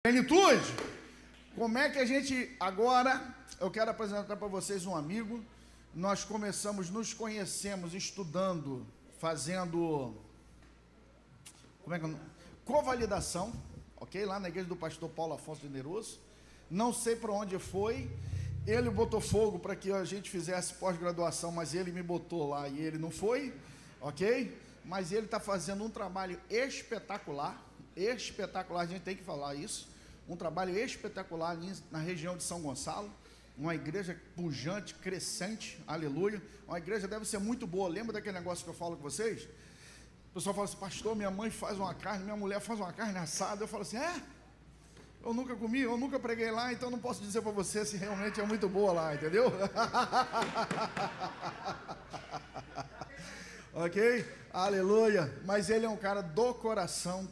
Plenitude, como é que a gente agora, eu quero apresentar para vocês um amigo. Nós nos conhecemos estudando, fazendo, convalidação, ok? Lá na igreja do pastor Paulo Afonso de Neroso. Não sei para onde foi, ele botou fogo para que a gente fizesse pós-graduação, mas ele me botou lá e ele não foi, ok? Mas ele está fazendo um trabalho espetacular, a gente tem que falar isso, um trabalho espetacular ali na região de São Gonçalo, uma igreja pujante, crescente, aleluia, uma igreja deve ser muito boa. Lembra daquele negócio que eu falo com vocês? O pessoal fala assim: pastor, minha mãe faz uma carne, minha mulher faz uma carne assada. Eu falo assim: eu nunca comi, eu nunca preguei lá, então não posso dizer para você se realmente é muito boa lá, entendeu? Ok? Aleluia. Mas ele é um cara do coração,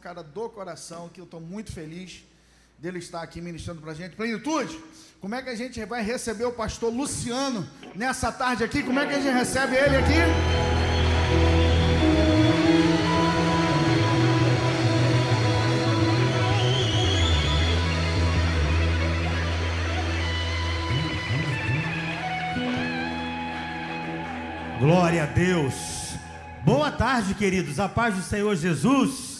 que eu estou muito feliz dele estar aqui ministrando para a gente. Plenitude, como é que a gente vai receber o pastor Luciano nessa tarde aqui? Como é que a gente recebe ele aqui? Glória a Deus. Boa tarde, queridos. A paz do Senhor Jesus.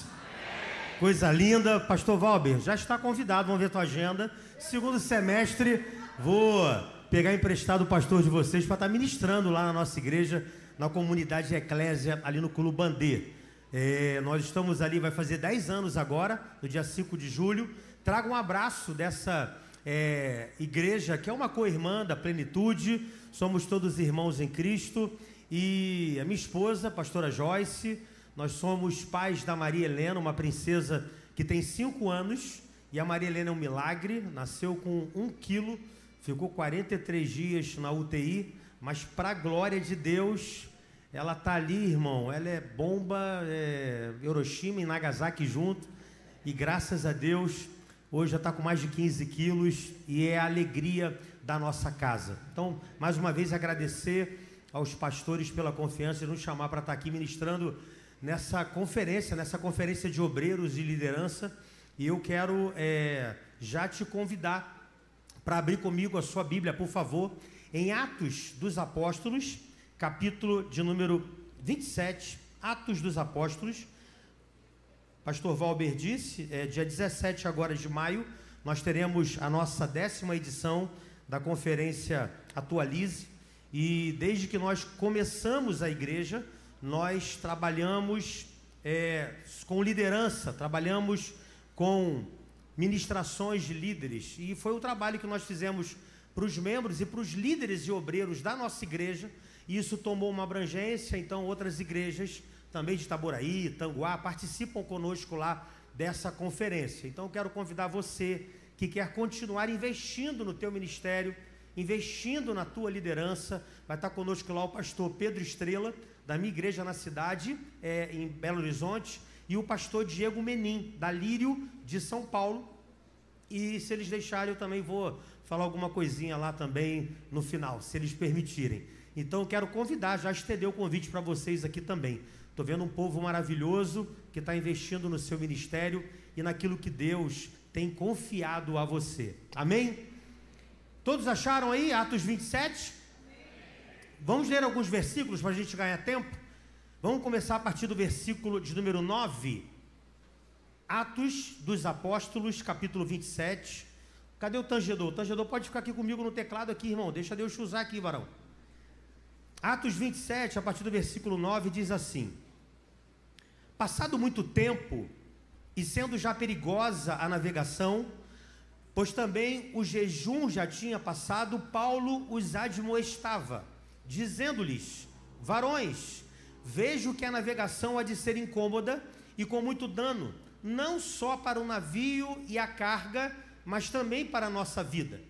Coisa linda. Pastor Valber, já está convidado. Vamos ver tua agenda. Segundo semestre, vou pegar emprestado o pastor de vocês para estar ministrando lá na nossa igreja, na comunidade Eclésia, ali no Culubandê. Nós estamos ali, vai fazer 10 anos agora, no dia 5 de julho. Trago um abraço dessa igreja, que é uma co-irmã da Plenitude. Somos todos irmãos em Cristo. E a minha esposa, pastora Joyce, nós somos pais da Maria Helena, uma princesa que tem 5 anos, e a Maria Helena é um milagre, nasceu com 1 quilo, ficou 43 dias na UTI, mas para a glória de Deus, ela está ali, irmão, ela é bomba, Hiroshima e Nagasaki junto, e graças a Deus, hoje já está com mais de 15 quilos, e é a alegria da nossa casa. Então, mais uma vez, agradecer aos pastores pela confiança de nos chamar para estar aqui ministrando nessa conferência de obreiros e liderança. E eu quero já te convidar para abrir comigo a sua Bíblia, por favor, em Atos dos Apóstolos, capítulo de número 27, Atos dos Apóstolos. Pastor Valber disse, dia 17 agora de maio, nós teremos a nossa 10ª edição da conferência Atualize. E desde que nós começamos a igreja, nós trabalhamos com liderança, trabalhamos com ministrações de líderes. E foi o trabalho que nós fizemos para os membros e para os líderes e obreiros da nossa igreja. E isso tomou uma abrangência, então outras igrejas, também de Itaboraí, Tanguá, participam conosco lá dessa conferência. Então eu quero convidar você que quer continuar investindo no teu ministério, investindo na tua liderança. Vai estar conosco lá o pastor Pedro Estrela, da minha igreja na cidade, em Belo Horizonte, e o pastor Diego Menin, da Lírio, de São Paulo. E se eles deixarem, eu também vou falar alguma coisinha lá também no final, se eles permitirem. Então eu quero convidar, já estender o convite para vocês aqui também. Estou vendo um povo maravilhoso que está investindo no seu ministério e naquilo que Deus tem confiado a você. Amém? Todos acharam aí Atos 27? Vamos ler alguns versículos para a gente ganhar tempo? Vamos começar a partir do versículo de número 9. Atos dos Apóstolos, capítulo 27. Cadê o tangedor? O tangedor pode ficar aqui comigo no teclado aqui, irmão. Deixa Deus te usar aqui, varão. Atos 27, a partir do versículo 9, diz assim: passado muito tempo, e sendo já perigosa a navegação, pois também o jejum já tinha passado, Paulo os admoestava, dizendo-lhes: varões, vejo que a navegação há de ser incômoda e com muito dano, não só para o navio e a carga, mas também para a nossa vida.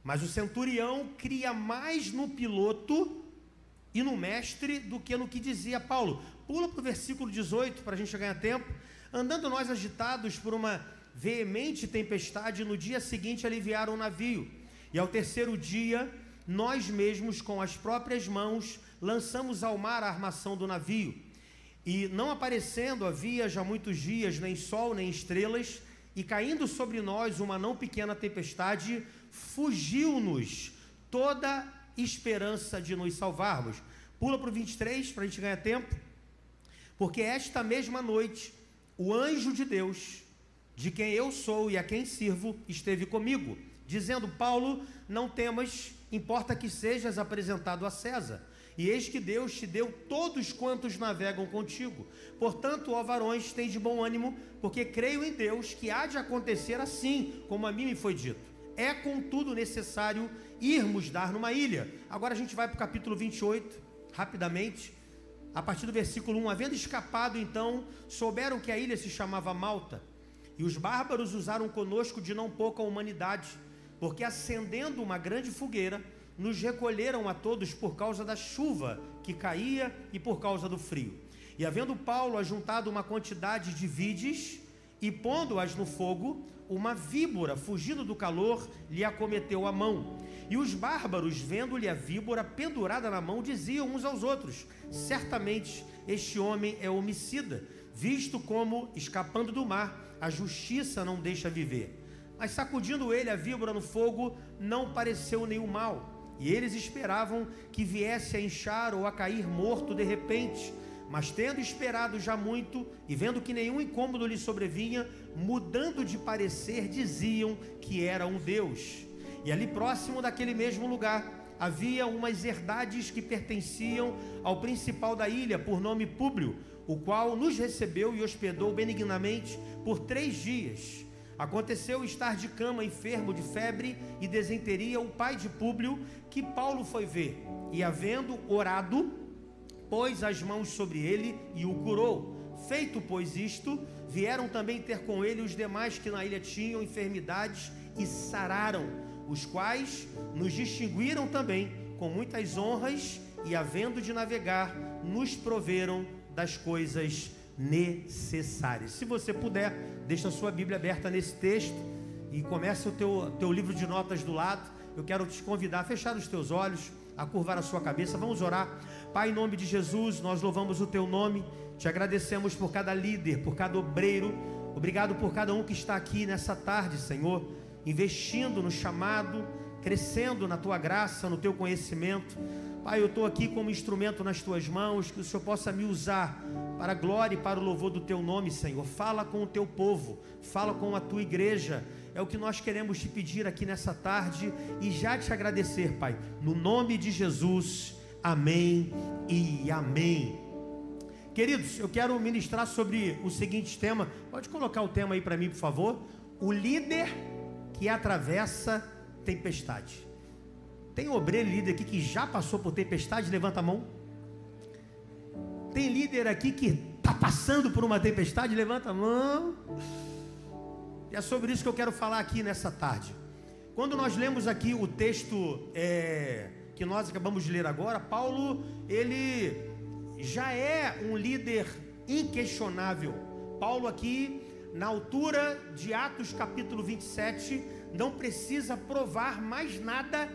Mas o centurião cria mais no piloto e no mestre do que no que dizia Paulo. Pula para o versículo 18 para a gente ganhar tempo. Andando nós agitados por uma veemente tempestade, no dia seguinte aliviaram o navio, e ao terceiro dia nós mesmos com as próprias mãos lançamos ao mar a armação do navio, e não aparecendo havia já muitos dias nem sol nem estrelas, e caindo sobre nós uma não pequena tempestade, fugiu-nos toda esperança de nos salvarmos. Pula para o 23, para a gente ganhar tempo. Porque esta mesma noite, o anjo de Deus, de quem eu sou e a quem sirvo, esteve comigo, dizendo: Paulo, não temas, importa que sejas apresentado a César. E eis que Deus te deu todos quantos navegam contigo. Portanto, ó varões, tem de bom ânimo, porque creio em Deus que há de acontecer assim, como a mim me foi dito. É, contudo, necessário irmos dar numa ilha. Agora a gente vai para o capítulo 28, rapidamente, a partir do versículo 1. Havendo escapado, então, souberam que a ilha se chamava Malta. E os bárbaros usaram conosco de não pouca humanidade, porque acendendo uma grande fogueira, nos recolheram a todos por causa da chuva que caía e por causa do frio. E havendo Paulo ajuntado uma quantidade de vides e pondo-as no fogo, uma víbora, fugindo do calor, lhe acometeu a mão. E os bárbaros, vendo-lhe a víbora pendurada na mão, diziam uns aos outros: certamente este homem é homicida, visto como, escapando do mar, a justiça não deixa viver. Mas sacudindo ele a víbora no fogo, não pareceu nenhum mal. E eles esperavam que viesse a inchar ou a cair morto de repente. Mas tendo esperado já muito, e vendo que nenhum incômodo lhe sobrevinha, mudando de parecer, diziam que era um deus. E ali próximo daquele mesmo lugar, havia umas herdades que pertenciam ao principal da ilha, por nome Públio, o qual nos recebeu e hospedou benignamente por 3 dias. Aconteceu estar de cama, enfermo de febre e desenteria, o pai de Públio, que Paulo foi ver, e havendo orado, pôs as mãos sobre ele e o curou. Feito, pois, isto, vieram também ter com ele os demais que na ilha tinham enfermidades e sararam, os quais nos distinguiram também com muitas honras, e havendo de navegar, nos proveram das coisas necessárias. Se você puder, deixa a sua Bíblia aberta nesse texto e começa o teu livro de notas do lado. Eu quero te convidar a fechar os teus olhos, a curvar a sua cabeça. Vamos orar. Pai, em nome de Jesus, nós louvamos o teu nome, te agradecemos por cada líder, por cada obreiro. Obrigado por cada um que está aqui nessa tarde, Senhor, investindo no chamado, crescendo na tua graça, no teu conhecimento. Pai, eu estou aqui como instrumento nas tuas mãos, que o Senhor possa me usar para a glória e para o louvor do teu nome, Senhor. Fala com o teu povo, fala com a tua igreja. É o que nós queremos te pedir aqui nessa tarde e já te agradecer, Pai, no nome de Jesus. Amém e amém. Queridos, eu quero ministrar sobre o seguinte tema. Pode colocar o tema aí para mim, por favor. O líder que atravessa tempestade. Tem obreiro líder aqui que já passou por tempestade? Levanta a mão. Tem líder aqui que está passando por uma tempestade? Levanta a mão. E é sobre isso que eu quero falar aqui nessa tarde. Quando nós lemos aqui o texto que nós acabamos de ler agora, Paulo, ele já é um líder inquestionável. Paulo aqui, na altura de Atos capítulo 27, não precisa provar mais nada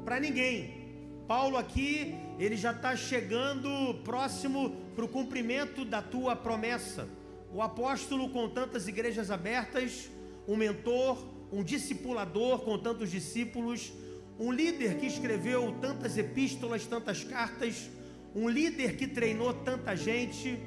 para ninguém. Paulo aqui, ele já está chegando próximo para o cumprimento da tua promessa. O apóstolo com tantas igrejas abertas, um mentor, um discipulador com tantos discípulos, um líder que escreveu tantas epístolas, tantas cartas, um líder que treinou tanta gente,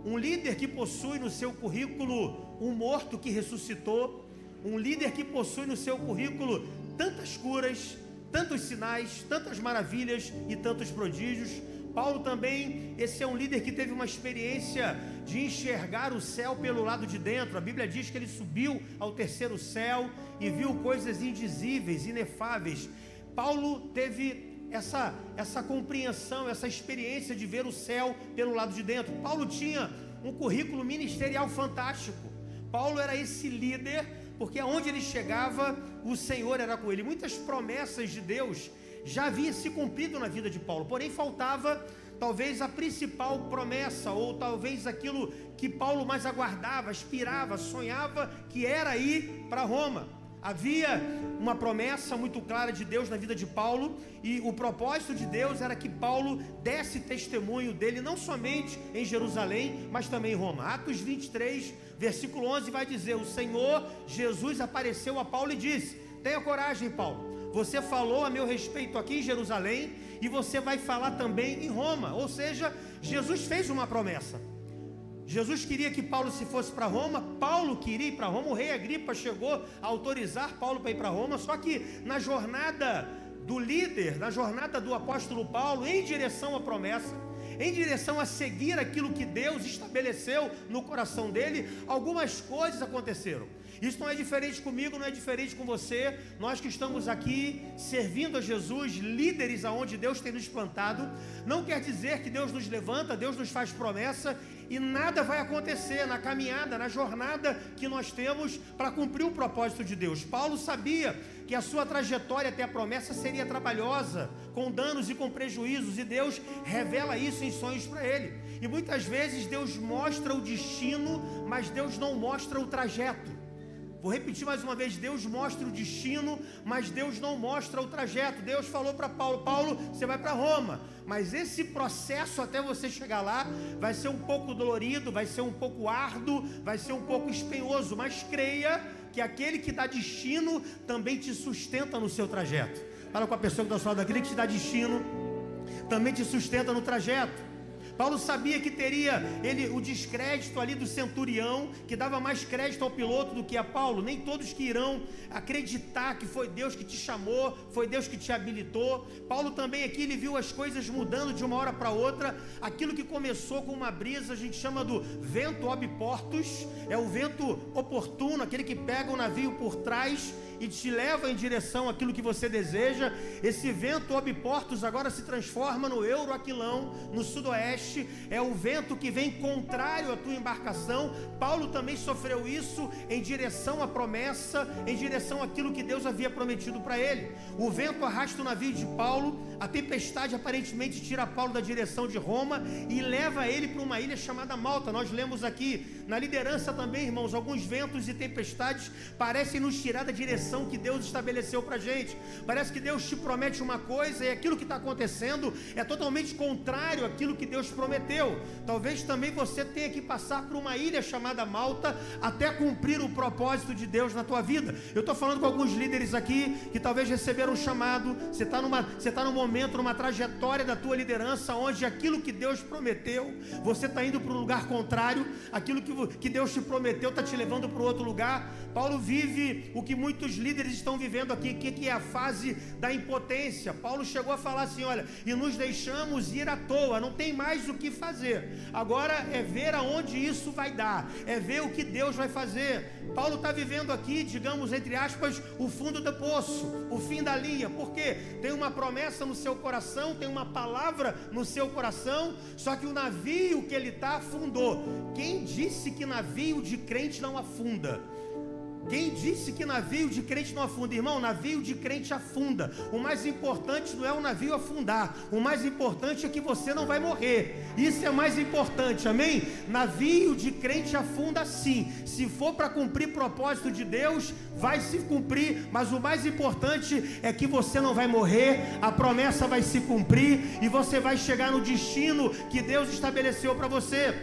um líder que possui no seu currículo um morto que ressuscitou, um líder que possui no seu currículo tantas curas, tantos sinais, tantas maravilhas e tantos prodígios. Paulo também, esse é um líder que teve uma experiência de enxergar o céu pelo lado de dentro. A Bíblia diz que ele subiu ao 3º céu e viu coisas indizíveis, inefáveis. Paulo teve essa compreensão, essa experiência de ver o céu pelo lado de dentro. Paulo tinha um currículo ministerial fantástico. Paulo era esse líder, porque aonde ele chegava, o Senhor era com ele. Muitas promessas de Deus já haviam se cumprido na vida de Paulo, porém faltava talvez a principal promessa, ou talvez aquilo que Paulo mais aguardava, aspirava, sonhava, que era ir para Roma. Havia uma promessa muito clara de Deus na vida de Paulo, e o propósito de Deus era que Paulo desse testemunho dele, não somente em Jerusalém, mas também em Roma. Atos 23, versículo 11 vai dizer: o Senhor Jesus apareceu a Paulo e disse: tenha coragem, Paulo, você falou a meu respeito aqui em Jerusalém, e você vai falar também em Roma. Ou seja, Jesus fez uma promessa. Jesus queria que Paulo se fosse para Roma, Paulo queria ir para Roma, o rei Agripa chegou a autorizar Paulo para ir para Roma, só que na jornada do líder, na jornada do apóstolo Paulo, em direção à promessa, em direção a seguir aquilo que Deus estabeleceu no coração dele, algumas coisas aconteceram. Isso não é diferente comigo, não é diferente com você. Nós que estamos aqui servindo a Jesus, líderes aonde Deus tem nos plantado, não quer dizer que Deus nos levanta, Deus nos faz promessa e nada vai acontecer na caminhada, na jornada que nós temos para cumprir o propósito de Deus. Paulo sabia que a sua trajetória até a promessa seria trabalhosa, com danos e com prejuízos, e Deus revela isso em sonhos para ele. E muitas vezes Deus mostra o destino, mas Deus não mostra o trajeto. Vou repetir mais uma vez: Deus mostra o destino, mas Deus não mostra o trajeto. Deus falou para Paulo: Paulo, você vai para Roma, mas esse processo até você chegar lá vai ser um pouco dolorido, vai ser um pouco árduo, vai ser um pouco espinhoso, mas creia que aquele que dá destino também te sustenta no seu trajeto. Fala com a pessoa que está ao seu lado: aquele que te dá destino também te sustenta no trajeto. Paulo sabia que teria o descrédito ali do centurião, que dava mais crédito ao piloto do que a Paulo. Nem todos que irão acreditar que foi Deus que te chamou, foi Deus que te habilitou. Paulo também aqui, ele viu as coisas mudando de uma hora para outra. Aquilo que começou com uma brisa, a gente chama do vento obiportus, é o vento oportuno, aquele que pega o navio por trás e te leva em direção àquilo que você deseja. Esse vento obiportus agora se transforma no euroaquilão, no sudoeste. É o vento que vem contrário à tua embarcação. Paulo também sofreu isso em direção à promessa, em direção àquilo que Deus havia prometido para ele. O vento arrasta o navio de Paulo, a tempestade aparentemente tira Paulo da direção de Roma e leva ele para uma ilha chamada Malta. Nós lemos aqui na liderança também, irmãos, alguns ventos e tempestades parecem nos tirar da direção que Deus estabeleceu para a gente. Parece que Deus te promete uma coisa e aquilo que está acontecendo é totalmente contrário àquilo que Deus prometeu. Talvez também você tenha que passar por uma ilha chamada Malta até cumprir o propósito de Deus na tua vida. Eu estou falando com alguns líderes aqui que talvez receberam um chamado. Você está num momento, numa trajetória da tua liderança onde aquilo que Deus prometeu, você está indo para um lugar contrário. Aquilo que Deus te prometeu está te levando para outro lugar. Paulo vive o que muitos líderes estão vivendo aqui, que é a fase da impotência. Paulo chegou a falar assim: olha, e nos deixamos ir à toa, não tem mais o que fazer. Agora é ver aonde isso vai dar, é ver o que Deus vai fazer. Paulo está vivendo aqui, digamos, entre aspas, o fundo do poço, o fim da linha, porque tem uma promessa no seu coração, tem uma palavra no seu coração, só que o navio que ele está afundou. Quem disse que navio de crente não afunda? Quem disse que navio de crente não afunda? Irmão, navio de crente afunda. O mais importante não é o navio afundar. O mais importante é que você não vai morrer. Isso é mais importante, amém? Navio de crente afunda sim. Se for para cumprir propósito de Deus, vai se cumprir. Mas o mais importante é que você não vai morrer. A promessa vai se cumprir e você vai chegar no destino que Deus estabeleceu para você.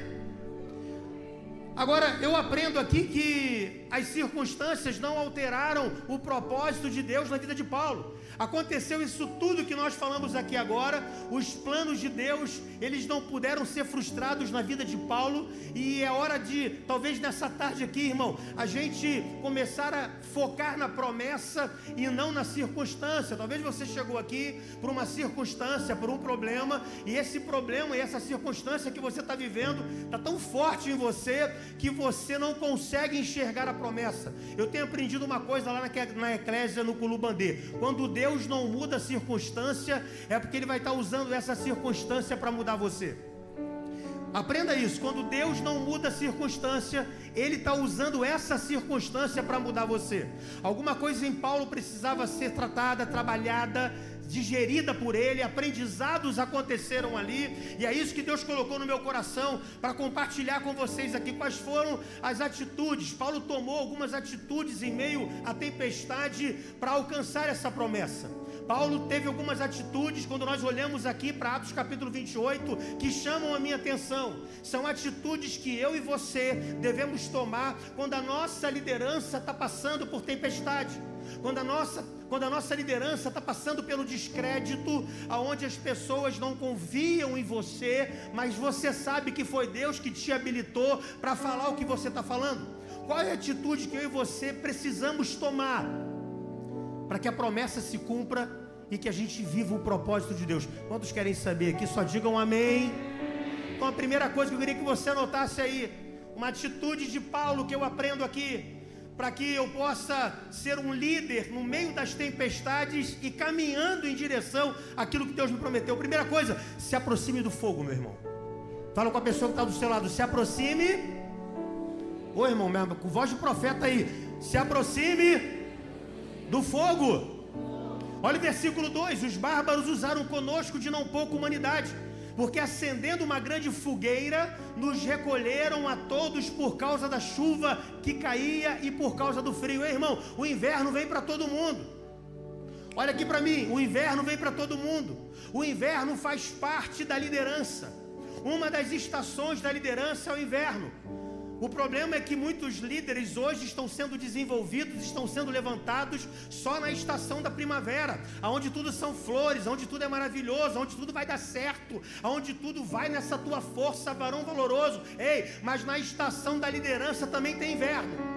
Agora, eu aprendo aqui que as circunstâncias não alteraram o propósito de Deus na vida de Paulo. Aconteceu isso tudo que nós falamos aqui agora. Os planos de Deus, eles não puderam ser frustrados na vida de Paulo. E é hora de, talvez nessa tarde aqui, irmão, a gente começar a focar na promessa e não na circunstância. Talvez você chegou aqui por uma circunstância, por um problema, e esse problema e essa circunstância que você está vivendo está tão forte em você que você não consegue enxergar a promessa. Eu tenho aprendido uma coisa lá na Eclésia, no Culubandê: quando Deus não muda a circunstância, é porque Ele vai estar usando essa circunstância para mudar você. Aprenda isso: quando Deus não muda a circunstância, Ele está usando essa circunstância para mudar você. Alguma coisa em Paulo precisava ser tratada, trabalhada, digerida por ele, aprendizados aconteceram ali, e é isso que Deus colocou no meu coração para compartilhar com vocês aqui. Quais foram as atitudes? Paulo tomou algumas atitudes em meio à tempestade para alcançar essa promessa. Paulo teve algumas atitudes, quando nós olhamos aqui para Atos capítulo 28, que chamam a minha atenção. São atitudes que eu e você devemos tomar quando a nossa liderança está passando por tempestade, quando a nossa liderança está passando pelo descrédito, aonde as pessoas não confiam em você, mas você sabe que foi Deus que te habilitou para falar o que você está falando. Qual é a atitude que eu e você precisamos tomar para que a promessa se cumpra e que a gente viva o propósito de Deus? Quantos querem saber aqui? Só digam amém. Então a primeira coisa que eu queria que você anotasse aí, uma atitude de Paulo que eu aprendo aqui, para que eu possa ser um líder no meio das tempestades e caminhando em direção àquilo que Deus me prometeu. Primeira coisa, se aproxime do fogo, meu irmão. Fala com a pessoa que está do seu lado, se aproxime. Ô irmão, com voz de profeta aí, se aproxime do fogo. Olha o versículo 2: os bárbaros usaram conosco de não pouca humanidade, porque acendendo uma grande fogueira, nos recolheram a todos por causa da chuva que caía e por causa do frio. Ei, irmão, o inverno vem para todo mundo. Olha aqui para mim, o inverno vem para todo mundo. O inverno faz parte da liderança. Uma das estações da liderança é o inverno. O problema é que muitos líderes hoje estão sendo desenvolvidos, estão sendo levantados só na estação da primavera, onde tudo são flores, onde tudo é maravilhoso, onde tudo vai dar certo, onde tudo vai nessa tua força, varão valoroso. Ei, mas na estação da liderança também tem inverno.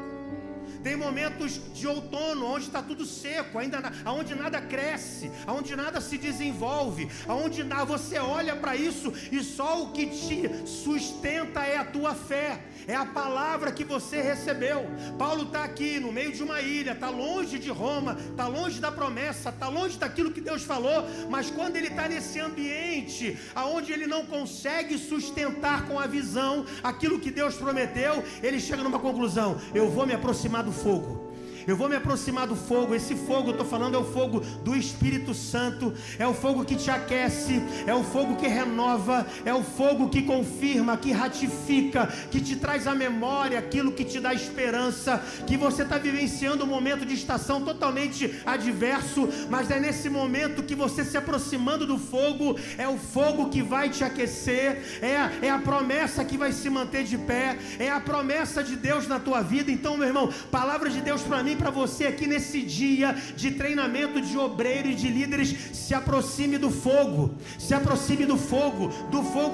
Tem momentos de outono, onde está tudo seco, onde nada cresce, onde nada se desenvolve, onde você olha para isso e só o que te sustenta é a tua fé, é a palavra que você recebeu. Paulo está aqui no meio de uma ilha, está longe de Roma, está longe da promessa, está longe daquilo que Deus falou, mas quando ele está nesse ambiente, onde ele não consegue sustentar com a visão aquilo que Deus prometeu, ele chega numa conclusão: eu vou me aproximar do fogo. Eu vou me aproximar do fogo. Esse fogo, eu estou falando, é o fogo do Espírito Santo. É o fogo que te aquece, é o fogo que renova, é o fogo que confirma, que ratifica, que te traz à memória aquilo que te dá esperança. Que você está vivenciando um momento de estação totalmente adverso, mas é nesse momento que você se aproximando do fogo, é o fogo que vai te aquecer, é a promessa que vai se manter de pé, é a promessa de Deus na tua vida. Então, meu irmão, palavra de Deus para mim, para você aqui nesse dia de treinamento de obreiro e de líderes: se aproxime do fogo, se aproxime do fogo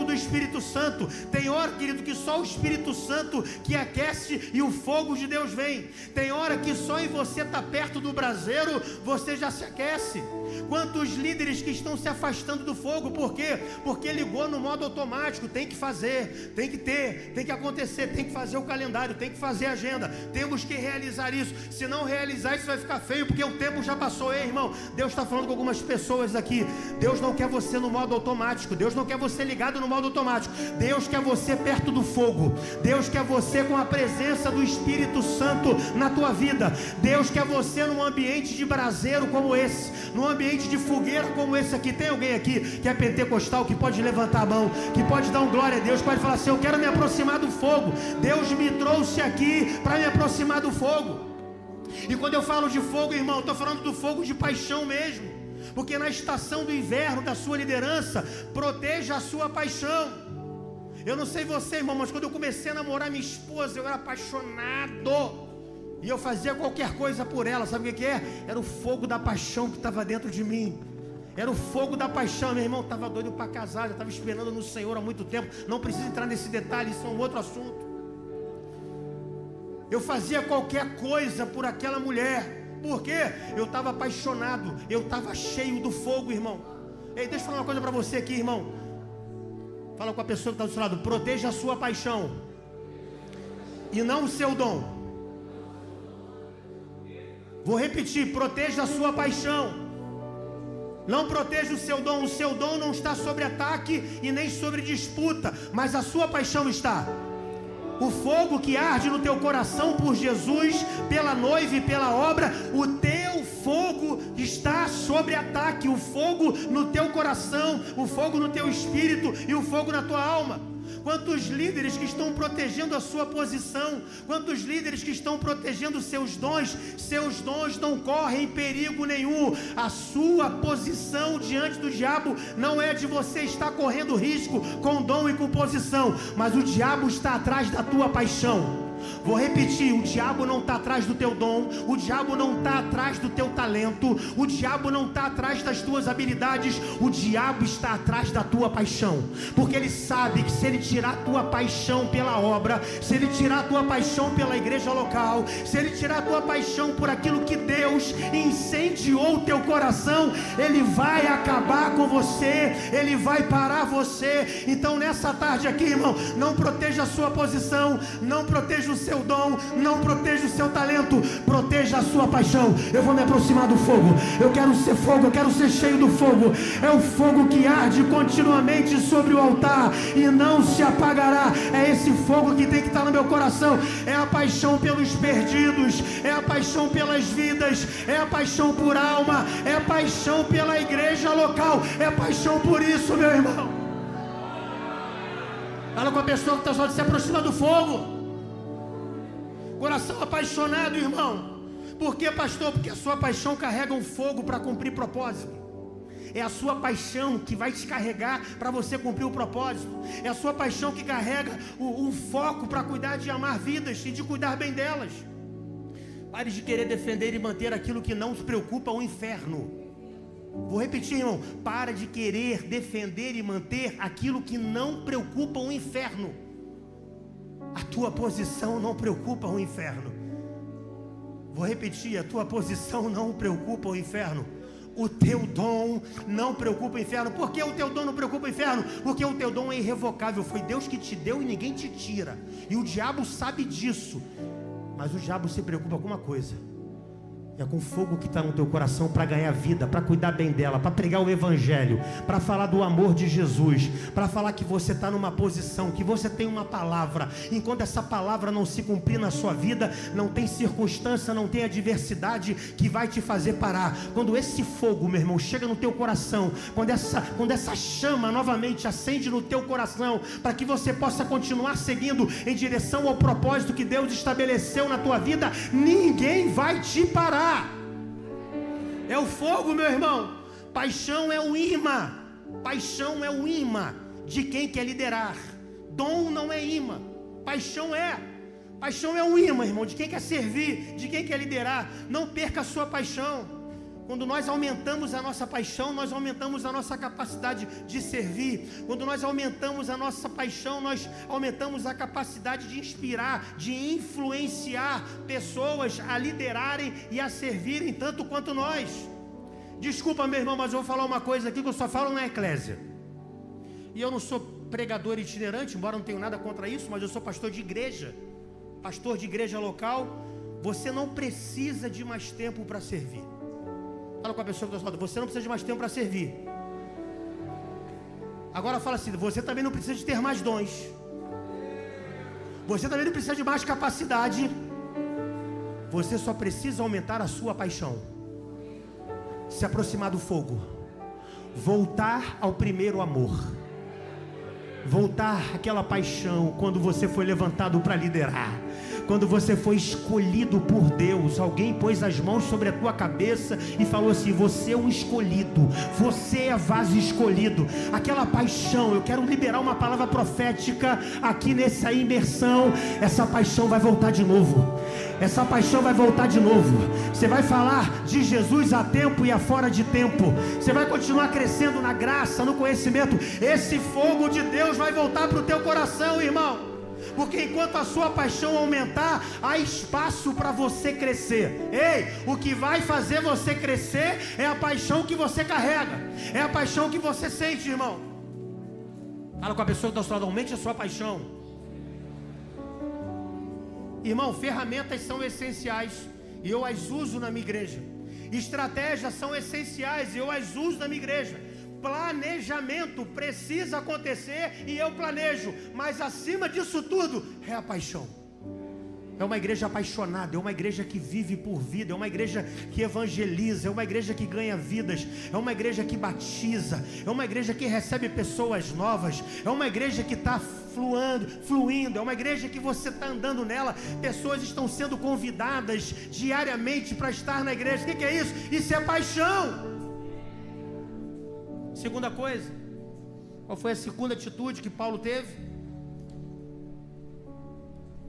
do Espírito Santo. Tem hora, querido, que só o Espírito Santo que aquece e o fogo de Deus vem. Tem hora que só em você estar perto do braseiro você já se aquece. Quantos líderes que estão se afastando do fogo? Por quê? Porque ligou no modo automático. Tem que fazer, tem que ter, tem que acontecer, tem que fazer o calendário, tem que fazer a agenda, temos que realizar isso. Se não realizar, isso vai ficar feio, porque o tempo já passou. Ei, irmão, Deus está falando com algumas pessoas aqui. Deus não quer você no modo automático, Deus não quer você ligado no modo automático. Deus quer você perto do fogo, Deus quer você com a presença do Espírito Santo na tua vida. Deus quer você num ambiente de braseiro como esse, num ambiente de fogueira como esse aqui. Tem alguém aqui que é pentecostal, que pode levantar a mão, que pode dar um glória a Deus, pode falar assim: eu quero me aproximar do fogo. Deus me trouxe aqui para me aproximar do fogo. E quando eu falo de fogo, irmão, eu estou falando do fogo de paixão mesmo, porque na estação do inverno da sua liderança, proteja a sua paixão. Eu não sei você, irmão, mas quando eu comecei a namorar minha esposa, eu era apaixonado, e eu fazia qualquer coisa por ela. Sabe o que é? Era o fogo da paixão que estava dentro de mim. Era o fogo da paixão. Meu irmão, estava doido para casar, já estava esperando no Senhor há muito tempo. Não preciso entrar nesse detalhe, isso é um outro assunto. Eu fazia qualquer coisa por aquela mulher. Por quê? Eu estava apaixonado, eu estava cheio do fogo, irmão. Ei, deixa eu falar uma coisa para você aqui, irmão. Fala com a pessoa que está do seu lado: proteja a sua paixão e não o seu dom. Vou repetir: proteja a sua paixão, não proteja o seu dom. O seu dom não está sobre ataque e nem sobre disputa, mas a sua paixão está. O fogo que arde no teu coração por Jesus, pela noiva e pela obra, o teu fogo está sob ataque, o fogo no teu coração, o fogo no teu espírito e o fogo na tua alma. Quantos líderes que estão protegendo a sua posição, quantos líderes que estão protegendo seus dons não correm perigo nenhum. A sua posição diante do diabo não é de você estar correndo risco com dom e com posição, mas o diabo está atrás da tua paixão. Vou repetir, o diabo não está atrás do teu dom, o diabo não está atrás do teu talento, o diabo não está atrás das tuas habilidades, o diabo está atrás da tua paixão, porque ele sabe que se ele tirar a tua paixão pela obra, se ele tirar a tua paixão pela igreja local, se ele tirar a tua paixão por aquilo que Deus incendiou o teu coração, ele vai acabar com você, ele vai parar você. Então nessa tarde aqui, irmão, não proteja a sua posição, não proteja o seu dom, não proteja o seu talento, proteja a sua paixão. Eu vou me aproximar do fogo, eu quero ser fogo, eu quero ser cheio do fogo. É o fogo que arde continuamente sobre o altar e não se apagará. É esse fogo que tem que estar no meu coração. É a paixão pelos perdidos, é a paixão pelas vidas, é a paixão por alma, é a paixão pela igreja local, é a paixão por isso, meu irmão. Fala com a pessoa que está só de se aproximar do fogo. Coração apaixonado, irmão. Por que, pastor? Porque a sua paixão carrega um fogo para cumprir propósito. É a sua paixão que vai te carregar para você cumprir o propósito. É a sua paixão que carrega o foco para cuidar de amar vidas e de cuidar bem delas. Pare de querer defender e manter aquilo que não te preocupa o inferno. Vou repetir, irmão. Para de querer defender e manter aquilo que não preocupa o inferno. A tua posição não preocupa o inferno. Vou repetir, a tua posição não preocupa o inferno. O teu dom não preocupa o inferno. Por que o teu dom não preocupa o inferno? Porque o teu dom é irrevocável. Foi Deus que te deu e ninguém te tira. E o diabo sabe disso. Mas o diabo se preocupa com uma coisa: é com o fogo que está no teu coração para ganhar vida, para cuidar bem dela, para pregar o evangelho, para falar do amor de Jesus, para falar que você está numa posição, que você tem uma palavra. Enquanto essa palavra não se cumprir na sua vida, não tem circunstância, não tem adversidade que vai te fazer parar. Quando esse fogo, meu irmão, chega no teu coração, quando essa chama novamente acende no teu coração, para que você possa continuar seguindo em direção ao propósito que Deus estabeleceu na tua vida, ninguém vai te parar. É o fogo, meu irmão. Paixão é o imã. Paixão é o imã de quem quer liderar. Dom não é imã. Paixão é o imã, irmão, de quem quer servir, de quem quer liderar. Não perca a sua paixão. Quando nós aumentamos a nossa paixão, nós aumentamos a nossa capacidade de servir. Quando nós aumentamos a nossa paixão, nós aumentamos a capacidade de inspirar, de influenciar pessoas a liderarem e a servirem tanto quanto nós. Desculpa, meu irmão, mas eu vou falar uma coisa aqui que eu só falo na eclésia. E eu não sou pregador itinerante, embora não tenha nada contra isso, mas eu sou pastor de igreja local. Você não precisa de mais tempo para servir. Fala com a pessoa que está falando, você não precisa de mais tempo para servir. Agora fala assim, você também não precisa de ter mais dons. Você também não precisa de mais capacidade. Você só precisa aumentar a sua paixão. Se aproximar do fogo. Voltar ao primeiro amor. Voltar àquela paixão quando você foi levantado para liderar. Quando você foi escolhido por Deus, alguém pôs as mãos sobre a tua cabeça e falou assim, você é um escolhido, você é vaso escolhido. Aquela paixão, eu quero liberar uma palavra profética aqui nessa imersão. Essa paixão vai voltar de novo. Essa paixão vai voltar de novo. Você vai falar de Jesus a tempo e a fora de tempo. Você vai continuar crescendo na graça, no conhecimento. Esse fogo de Deus vai voltar para o teu coração, irmão. Porque enquanto a sua paixão aumentar, há espaço para você crescer. Ei, o que vai fazer você crescer é a paixão que você carrega. É a paixão que você sente, irmão. Fala com a pessoa que está ao seu lado, aumente a sua paixão. Irmão, ferramentas são essenciais e eu as uso na minha igreja. Estratégias são essenciais e eu as uso na minha igreja. Planejamento precisa acontecer e eu planejo, mas acima disso tudo é a paixão. É uma igreja apaixonada, é uma igreja que vive por vida, é uma igreja que evangeliza, é uma igreja que ganha vidas, é uma igreja que batiza, é uma igreja que recebe pessoas novas, é uma igreja que está fluindo, é uma igreja que você está andando nela, pessoas estão sendo convidadas diariamente para estar na igreja. O que é isso? Isso é paixão. Segunda coisa, qual foi a segunda atitude que Paulo teve?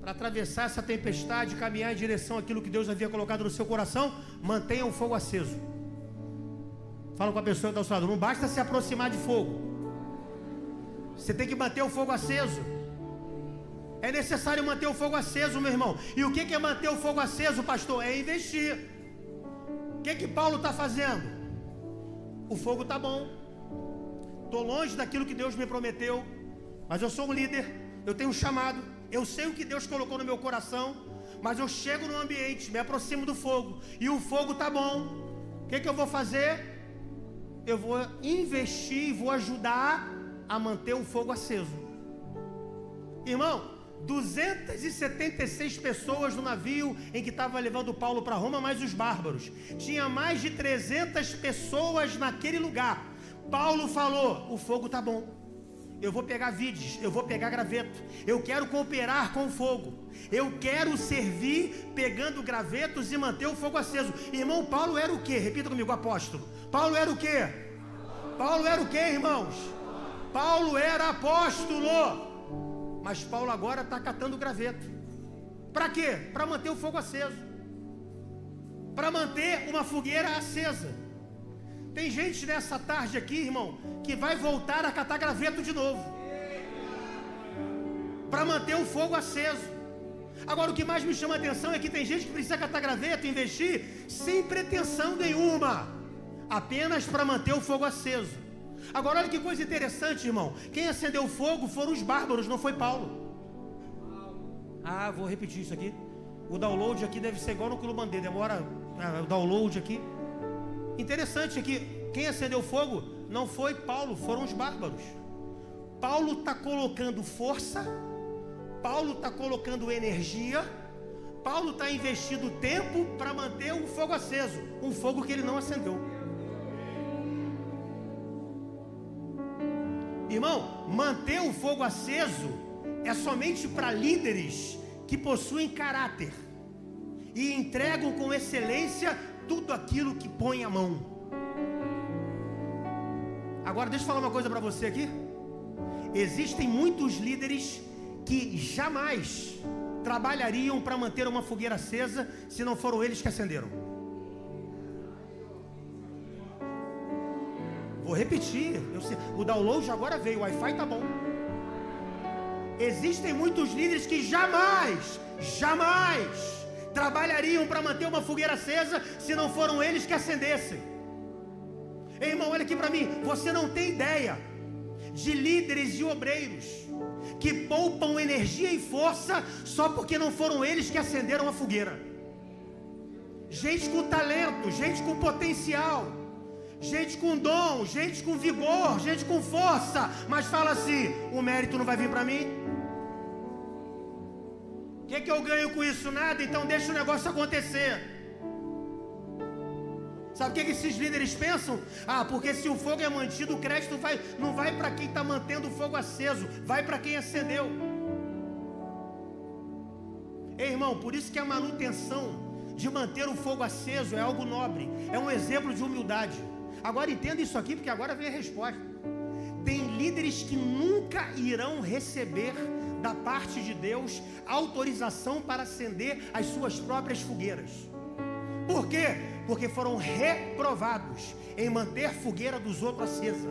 Para atravessar essa tempestade, caminhar em direção àquilo que Deus havia colocado no seu coração, mantenha o fogo aceso. Fala com a pessoa que está ao seu lado, não basta se aproximar de fogo, você tem que manter o fogo aceso. É necessário manter o fogo aceso, meu irmão. E o que é manter o fogo aceso, pastor? É investir. O que Paulo está fazendo? O fogo está bom, estou longe daquilo que Deus me prometeu, mas eu sou um líder, eu tenho um chamado, eu sei o que Deus colocou no meu coração, mas eu chego no ambiente, me aproximo do fogo, e o fogo está bom. O que eu vou fazer? Eu vou investir e vou ajudar a manter o fogo aceso. Irmão, 276 pessoas no navio em que estava levando Paulo para Roma, mais os bárbaros. Tinha mais de 300 pessoas naquele lugar. Paulo falou, o fogo está bom, eu vou pegar vides, eu vou pegar graveto, eu quero cooperar com o fogo, eu quero servir pegando gravetos e manter o fogo aceso. Irmão, Paulo era o quê? Repita comigo, apóstolo. Paulo era o quê? Paulo era o quê, irmãos? Paulo era apóstolo. Mas Paulo agora está catando graveto. Para quê? Para manter o fogo aceso, para manter uma fogueira acesa. Tem gente nessa tarde aqui, irmão, que vai voltar a catar graveto de novo, para manter o fogo aceso. Agora, o que mais me chama a atenção é que tem gente que precisa catar graveto, investir, sem pretensão nenhuma, apenas para manter o fogo aceso. Agora, olha que coisa interessante, irmão. Quem acendeu o fogo foram os bárbaros, não foi Paulo. Vou repetir isso aqui. O download aqui deve ser igual no Culubandê, demora o download aqui. Interessante aqui, quem acendeu o fogo não foi Paulo, foram os bárbaros. Paulo está colocando força, Paulo está colocando energia, Paulo está investindo tempo para manter o fogo aceso, um fogo que ele não acendeu. Irmão, manter o fogo aceso é somente para líderes que possuem caráter e entregam com excelência tudo aquilo que põe a mão. Agora deixa eu falar uma coisa para você aqui. Existem muitos líderes que jamais trabalhariam para manter uma fogueira acesa se não foram eles que acenderam. Vou repetir, o download agora veio, o Wi-Fi tá bom. Existem muitos líderes que jamais trabalhariam para manter uma fogueira acesa se não foram eles que acendessem. Ei, irmão, olha aqui para mim, você não tem ideia de líderes e obreiros que poupam energia e força só porque não foram eles que acenderam a fogueira. Gente com talento, gente com potencial, gente com dom, gente com vigor, gente com força, mas fala assim, o mérito não vai vir para mim. O que eu ganho com isso? Nada, então deixa o negócio acontecer. Sabe o que esses líderes pensam? Porque se o fogo é mantido, o crédito não vai para quem está mantendo o fogo aceso, vai para quem acendeu. Ei, irmão, por isso que a manutenção de manter o fogo aceso é algo nobre, é um exemplo de humildade. Agora entenda isso aqui, porque agora vem a resposta. Tem líderes que nunca irão receber da parte de Deus autorização para acender as suas próprias fogueiras. Por quê? Porque foram reprovados em manter fogueira dos outros acesa.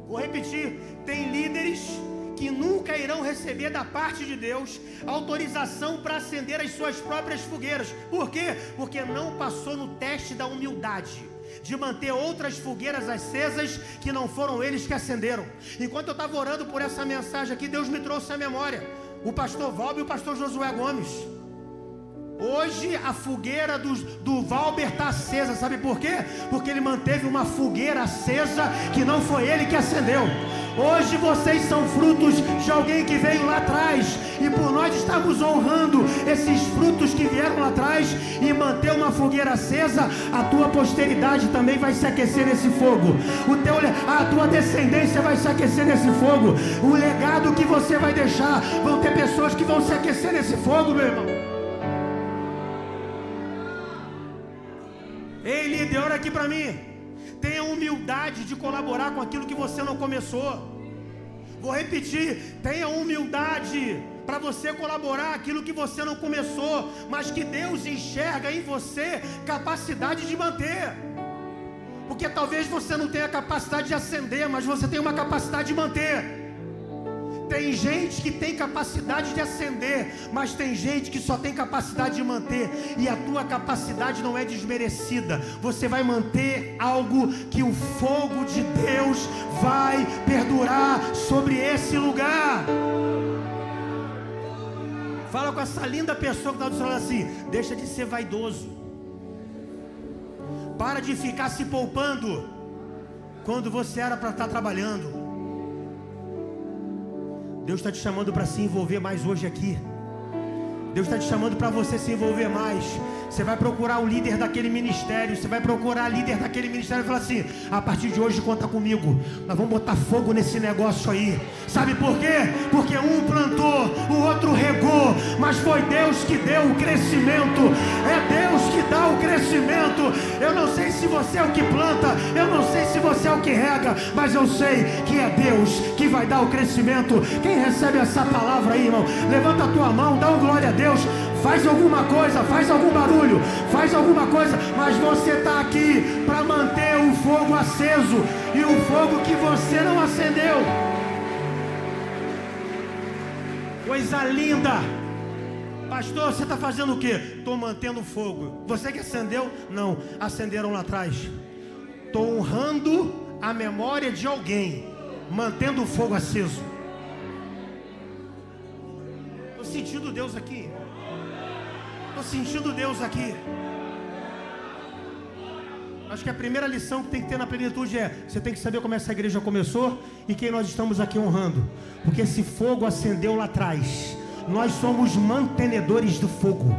Vou repetir, tem líderes que nunca irão receber da parte de Deus autorização para acender as suas próprias fogueiras. Por quê? Porque não passou no teste da humildade de manter outras fogueiras acesas que não foram eles que acenderam. Enquanto eu estava orando por essa mensagem aqui, Deus me trouxe à memória o pastor Valber e o pastor Josué Gomes. Hoje a fogueira do Valber está acesa, sabe por quê? Porque ele manteve uma fogueira acesa que não foi ele que acendeu. Hoje vocês são frutos de alguém que veio lá atrás, e por nós estamos honrando esses frutos que vieram lá atrás e manter uma fogueira acesa, a tua posteridade também vai se aquecer nesse fogo, a tua descendência vai se aquecer nesse fogo, o legado que você vai deixar, vão ter pessoas que vão se aquecer nesse fogo, meu irmão. Ei, líder, olha aqui para mim. Tenha humildade de colaborar com aquilo que você não começou. Vou repetir, tenha humildade para você colaborar aquilo que você não começou, mas que Deus enxerga em você capacidade de manter. Porque talvez você não tenha capacidade de acender, mas você tem uma capacidade de manter. Tem gente que tem capacidade de acender, mas tem gente que só tem capacidade de manter, e a tua capacidade não é desmerecida. Você vai manter algo que o fogo de Deus vai perdurar sobre esse lugar. Fala com essa linda pessoa que está do seu lado assim: deixa de ser vaidoso, para de ficar se poupando quando você era para estar trabalhando. Deus está te chamando para se envolver mais hoje aqui. Deus está te chamando para você se envolver mais. Você vai procurar o líder daquele ministério, você vai procurar a líder daquele ministério e falar assim: a partir de hoje conta comigo, nós vamos botar fogo nesse negócio aí. Sabe por quê? Porque um plantou, o outro regou, mas foi Deus que deu o crescimento. É Deus que dá o crescimento. Eu não sei se você é o que planta, eu não sei se você é o que rega, mas eu sei que é Deus que vai dar o crescimento. Quem recebe essa palavra aí, irmão? Levanta a tua mão, dá um glória a Deus. Faz alguma coisa, faz algum barulho, faz alguma coisa, mas você está aqui para manter o fogo aceso, e o fogo que você não acendeu. Coisa linda. Pastor, você está fazendo o quê? Estou mantendo o fogo. Você que acendeu? Não, acenderam lá atrás. Estou honrando a memória de alguém, mantendo o fogo aceso. Estou sentindo Deus aqui. Estou sentindo Deus aqui. Acho que a primeira lição que tem que ter na plenitude é: você tem que saber como essa igreja começou e quem nós estamos aqui honrando. Porque esse fogo acendeu lá atrás. Nós somos mantenedores do fogo.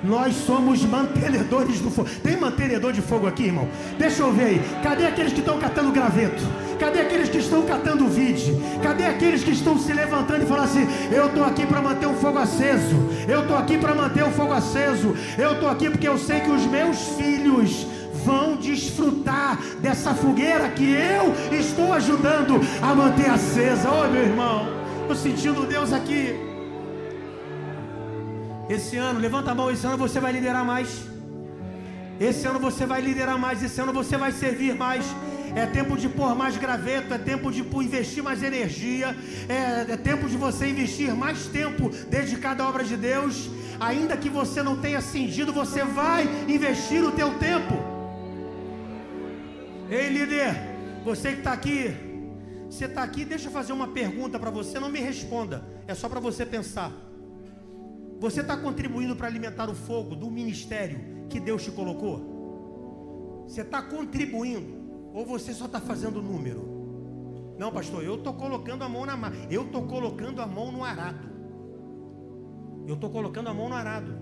Nós somos mantenedores do fogo. Tem mantenedor de fogo aqui, irmão? Deixa eu ver aí. Cadê aqueles que estão catando graveto? Cadê aqueles que estão catando vide? Cadê aqueles que estão se levantando e falando assim: eu estou aqui para manter o fogo aceso. Eu estou aqui para manter o fogo aceso. Eu estou aqui porque eu sei que os meus filhos vão desfrutar dessa fogueira que eu estou ajudando a manter acesa. Ô, meu irmão, estou sentindo Deus aqui. Esse ano, levanta a mão, esse ano você vai liderar mais. Esse ano você vai liderar mais. Esse ano você vai servir mais. É tempo de pôr mais graveto. É tempo de investir mais energia. É tempo de você investir mais tempo dedicado à obra de Deus. Ainda que você não tenha acendido, você vai investir o teu tempo. Ei, líder, você que está aqui, você está aqui, deixa eu fazer uma pergunta para você. Não me responda, é só para você pensar. Você está contribuindo para alimentar o fogo do ministério que Deus te colocou? Você está contribuindo? Ou você só está fazendo número? Não, pastor, eu estou colocando a mão na massa. Eu estou colocando a mão no arado. Eu estou colocando a mão no arado.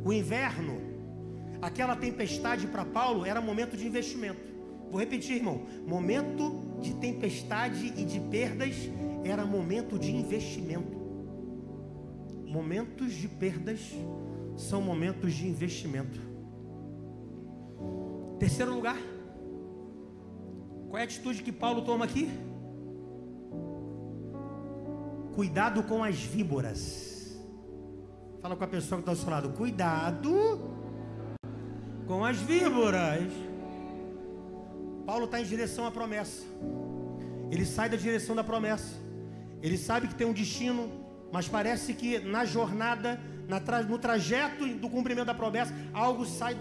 O inverno, aquela tempestade para Paulo era momento de investimento. Vou repetir, irmão. Momento de tempestade e de perdas era momento de investimento. Momentos de perdas são momentos de investimento. Terceiro lugar, qual é a atitude que Paulo toma aqui? Cuidado com as víboras. Fala com a pessoa que está ao seu lado: cuidado com as víboras. Paulo está em direção à promessa. Ele sai da direção da promessa. Ele sabe que tem um destino, mas parece que na jornada, no trajeto do cumprimento da promessa, algo sai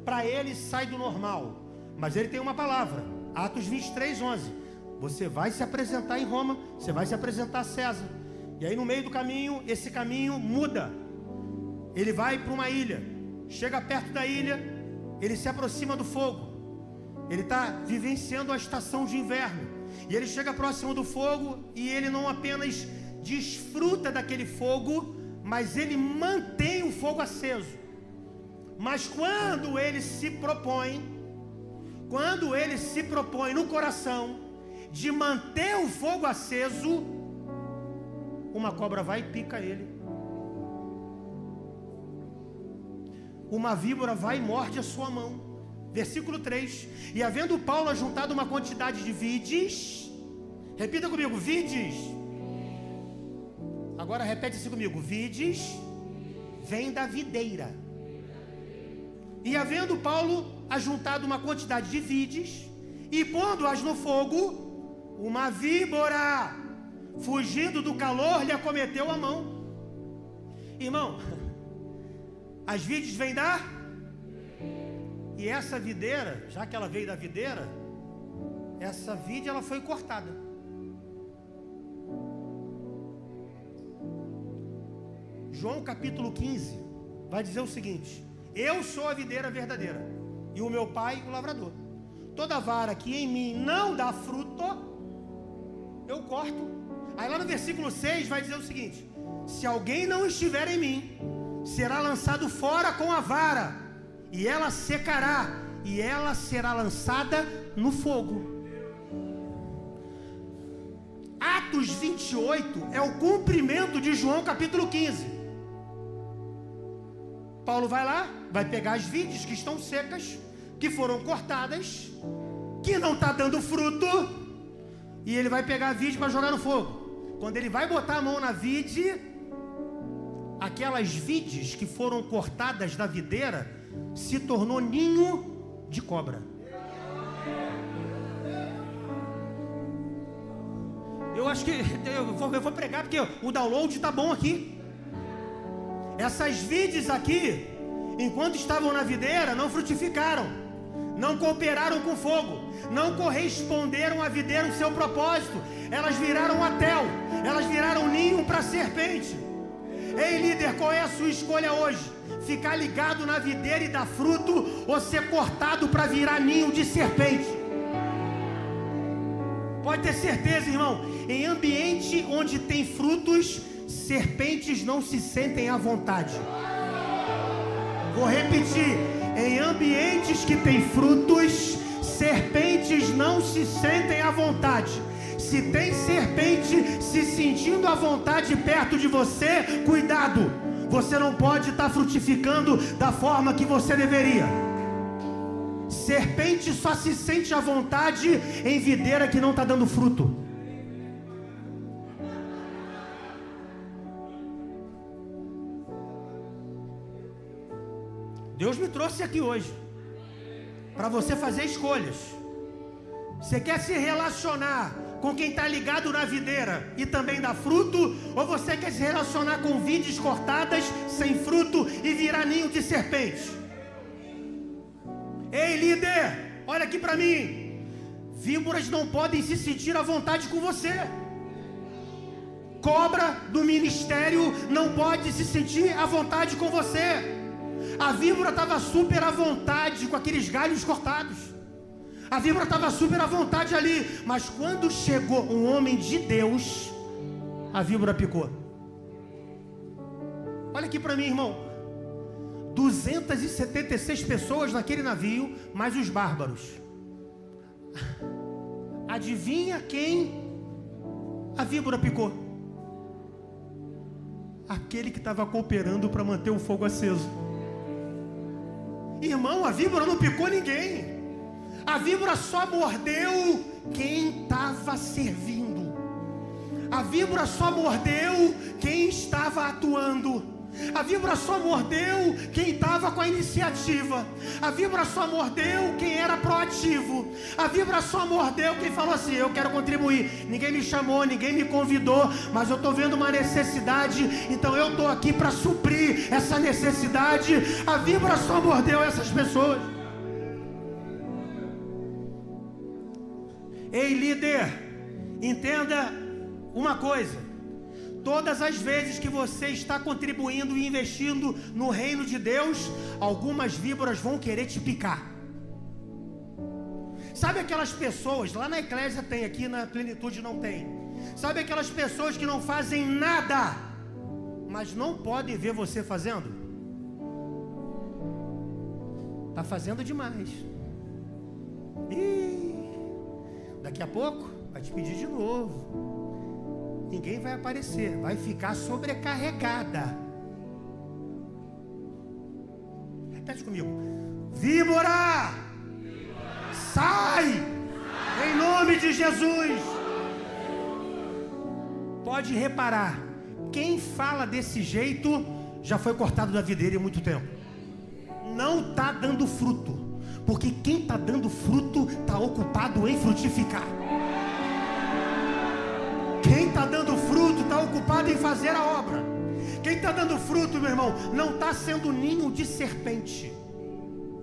para ele sai do normal. Mas ele tem uma palavra, Atos 23:11. Você vai se apresentar em Roma, você vai se apresentar a César. E aí no meio do caminho, esse caminho muda. Ele vai para uma ilha, chega perto da ilha, ele se aproxima do fogo. Ele está vivenciando a estação de inverno, e ele chega próximo do fogo, e ele não apenas desfruta daquele fogo, mas ele mantém o fogo aceso. Mas quando ele se propõe no coração de manter o fogo aceso, uma cobra vai e pica ele. Uma víbora vai e morde a sua mão. Versículo 3. E havendo Paulo ajuntado uma quantidade de vides, repita comigo, vides. Agora repete assim comigo, vides vem da videira. E havendo Paulo ajuntado uma quantidade de vides, e pondo-as no fogo, uma víbora, fugindo do calor, lhe acometeu a mão. Irmão, as vides vêm da... E essa videira, já que ela veio da videira, essa vide ela foi cortada. João capítulo 15 vai dizer o seguinte: eu sou a videira verdadeira, e o meu pai o lavrador. Toda vara que em mim não dá fruto, eu corto. Aí lá no versículo 6 vai dizer o seguinte: se alguém não estiver em mim, será lançado fora com a vara, e ela secará, e ela será lançada no fogo. Atos 28 é o cumprimento de João capítulo 15. Paulo vai lá, vai pegar as vides que estão secas, que foram cortadas, que não está dando fruto, e ele vai pegar a vide para jogar no fogo. Quando ele vai botar a mão na vide, aquelas vides que foram cortadas da videira se tornou ninho de cobra. Eu acho que eu vou pregar porque o download está bom aqui. Essas vides aqui, enquanto estavam na videira, não frutificaram, não cooperaram com o fogo, não corresponderam à videira o seu propósito. Elas viraram atel, elas viraram ninho para serpente. Ei, líder, qual é a sua escolha hoje? Ficar ligado na videira e dar fruto, ou ser cortado para virar ninho de serpente? Pode ter certeza, irmão, em ambiente onde tem frutos, serpentes não se sentem à vontade. Vou repetir: em ambientes que tem frutos, serpentes não se sentem à vontade. Se tem serpente se sentindo à vontade perto de você, cuidado, você não pode estar frutificando da forma que você deveria. Serpente só se sente à vontade em videira que não está dando fruto. Deus me trouxe aqui hoje para você fazer escolhas. Você quer se relacionar com quem está ligado na videira e também dá fruto, ou você quer se relacionar com vides cortadas, sem fruto, e virar ninho de serpente? Ei, líder, olha aqui para mim. Víboras não podem se sentir à vontade com você. Cobra do ministério não pode se sentir à vontade com você. A víbora estava super à vontade com aqueles galhos cortados. A víbora estava super à vontade ali. Mas quando chegou um homem de Deus, a víbora picou. Olha aqui para mim, irmão. 276 pessoas naquele navio, mais os bárbaros. Adivinha quem a víbora picou? Aquele que estava cooperando para manter o fogo aceso. Irmão, a víbora não picou ninguém. A víbora só mordeu quem estava servindo. A víbora só mordeu quem estava atuando. A víbora só mordeu quem estava com a iniciativa. A víbora só mordeu quem era proativo. A víbora só mordeu quem falou assim: eu quero contribuir. Ninguém me chamou, ninguém me convidou, mas eu estou vendo uma necessidade, então eu estou aqui para suprir essa necessidade. A víbora só mordeu essas pessoas. Ei, líder, entenda uma coisa: Todas as vezes que você está contribuindo e investindo no reino de Deus, algumas víboras vão querer te picar. Sabe aquelas pessoas, lá na Eclésia tem, aqui na Plenitude não tem. Sabe aquelas pessoas que não fazem nada, mas não podem ver você fazendo? Está fazendo demais. Daqui a pouco vai te pedir de novo. Ninguém vai aparecer, vai ficar sobrecarregada. Repete comigo: víbora, sai, em nome de Jesus. Pode reparar, quem fala desse jeito já foi cortado da videira há muito tempo. Não está dando fruto, porque quem está dando fruto está ocupado em frutificar. Quem está dando fruto está ocupado em fazer a obra. Quem está dando fruto, meu irmão, não está sendo ninho de serpente.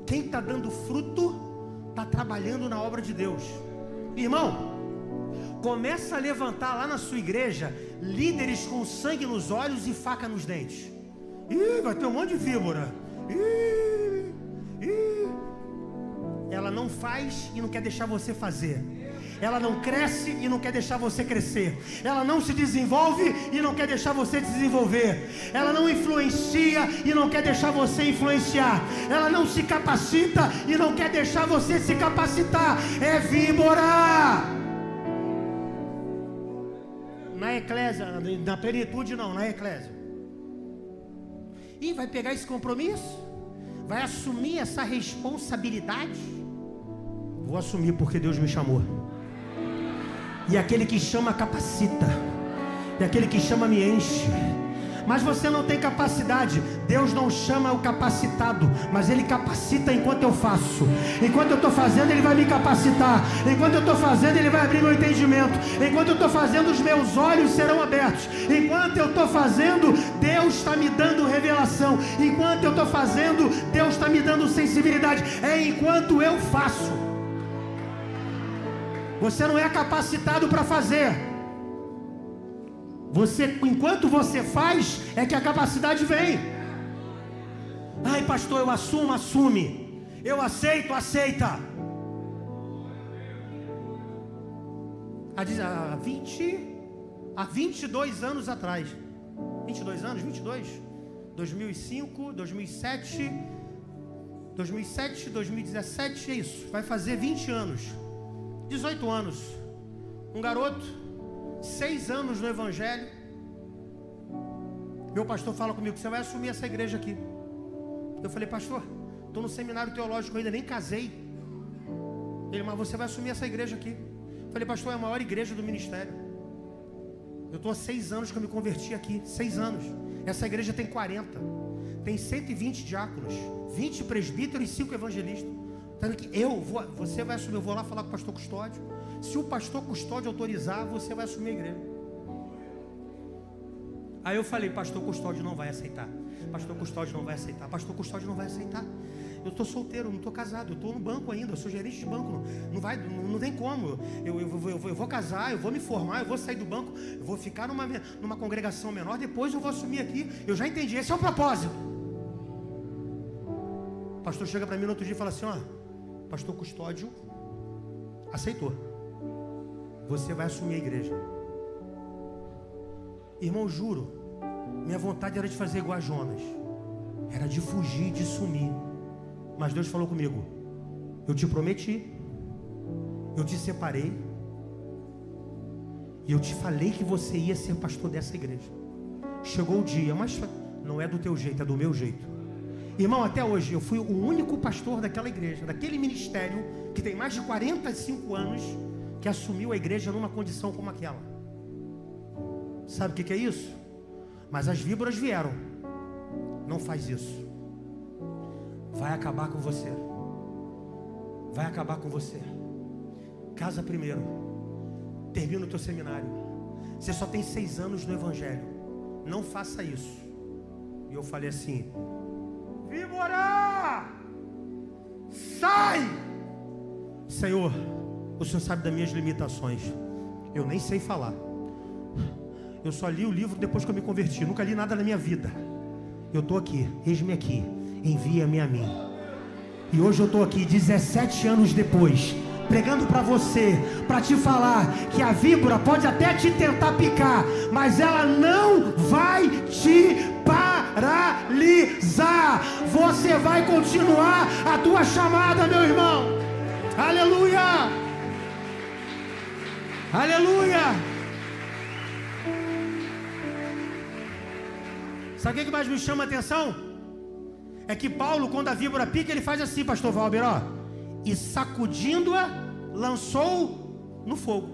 Quem está dando fruto está trabalhando na obra de Deus. Irmão, começa a levantar lá na sua igreja líderes com sangue nos olhos e faca nos dentes. Vai ter um monte de víbora. Ela não faz e não quer deixar você fazer. Ela não cresce e não quer deixar você crescer. Ela não se desenvolve e não quer deixar você desenvolver. Ela não influencia e não quer deixar você influenciar. Ela não se capacita e não quer deixar você se capacitar. É víbora. Na Eclésia, na Plenitude não, na Eclésia. E vai pegar esse compromisso? Vai assumir essa responsabilidade? Vou assumir porque Deus me chamou. E aquele que chama capacita. E aquele que chama me enche. Mas você não tem capacidade. Deus não chama o capacitado, mas Ele capacita enquanto eu faço. Enquanto eu estou fazendo, Ele vai me capacitar. Enquanto eu estou fazendo, Ele vai abrir meu entendimento. Enquanto eu estou fazendo, os meus olhos serão abertos. Enquanto eu estou fazendo, Deus está me dando revelação. Enquanto eu estou fazendo, Deus está me dando sensibilidade. É enquanto eu faço. Você não é capacitado para fazer. Enquanto você faz, é que a capacidade vem. Ai, pastor, eu assumo, assume. Eu aceito, aceita. Há 22 anos atrás. 22 anos? 22? 2005, 2007, 2017, é isso. Vai fazer 20 anos. 18 anos. Um garoto, 6 anos no Evangelho. Meu pastor fala comigo: você vai assumir essa igreja aqui. Eu falei: pastor, estou no seminário teológico ainda, nem casei. Ele: mas você vai assumir essa igreja aqui. Eu falei: pastor, é a maior igreja do ministério. Eu estou há 6 anos que eu me converti aqui. 6 anos. Essa igreja tem 40. Tem 120 diáconos, 20 presbíteros e 5 evangelistas. Você vai assumir. Eu vou lá falar com o pastor Custódio. Se o pastor Custódio autorizar, você vai assumir a igreja. Aí eu falei: pastor Custódio não vai aceitar. Pastor Custódio não vai aceitar. Pastor Custódio não vai aceitar. Eu estou solteiro, não estou casado. Eu estou no banco ainda. Eu sou gerente de banco. Não tem como. Eu vou casar, eu vou me formar, eu vou sair do banco, eu vou ficar numa congregação menor. Depois eu vou assumir aqui. Eu já entendi. Esse é o propósito. O pastor chega para mim no outro dia e fala assim: ó, pastor Custódio aceitou. Você vai assumir a igreja. Irmão, juro, minha vontade era de fazer igual a Jonas. Era de fugir, de sumir. Mas Deus falou comigo: eu te prometi, eu te separei, e eu te falei que você ia ser pastor dessa igreja. Chegou o dia, mas não é do teu jeito, é do meu jeito. Irmão, até hoje eu fui o único pastor daquela igreja, daquele ministério que tem mais de 45 anos, que assumiu a igreja numa condição como aquela. Sabe o que é isso? Mas as víboras vieram. Não faz isso. Vai acabar com você. Vai acabar com você. Casa primeiro. Termina o teu seminário. Você só tem 6 anos no evangelho. Não faça isso. E eu falei assim: víbora, sai! Senhor, o Senhor sabe das minhas limitações. Eu nem sei falar. Eu só li o livro depois que eu me converti. Nunca li nada na minha vida. Eu estou aqui, eis-me aqui, envia-me a mim. E hoje eu estou aqui 17 anos depois, pregando para você, para te falar que a víbora pode até te tentar picar, mas ela não vai te paralisar. Você vai continuar a tua chamada, meu irmão. Aleluia! Aleluia! Sabe o que mais me chama a atenção? É que Paulo, quando a víbora pica, ele faz assim, pastor Valber, ó. E sacudindo-a, lançou no fogo.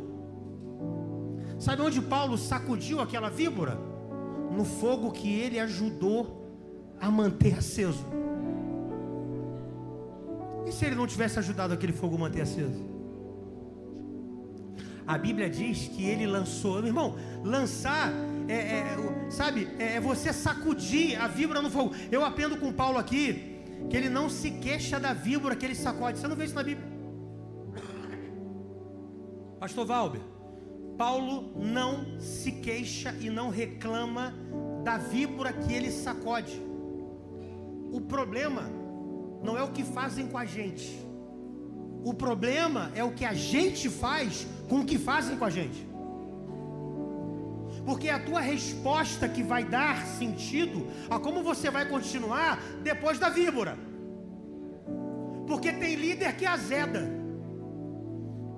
Sabe onde Paulo sacudiu aquela víbora? No fogo que ele ajudou a manter aceso. E se ele não tivesse ajudado aquele fogo a manter aceso? A Bíblia diz que ele lançou. Meu irmão, lançar é você sacudir a víbora no fogo. Eu aprendo com Paulo aqui que ele não se queixa da víbora que ele sacode. Você não vê isso na Bíblia? Pastor Valber, Paulo não se queixa e não reclama da víbora que ele sacode. O problema não é o que fazem com a gente. O problema é o que a gente faz com o que fazem com a gente. Porque é a tua resposta que vai dar sentido a como você vai continuar depois da víbora. Porque tem líder que azeda,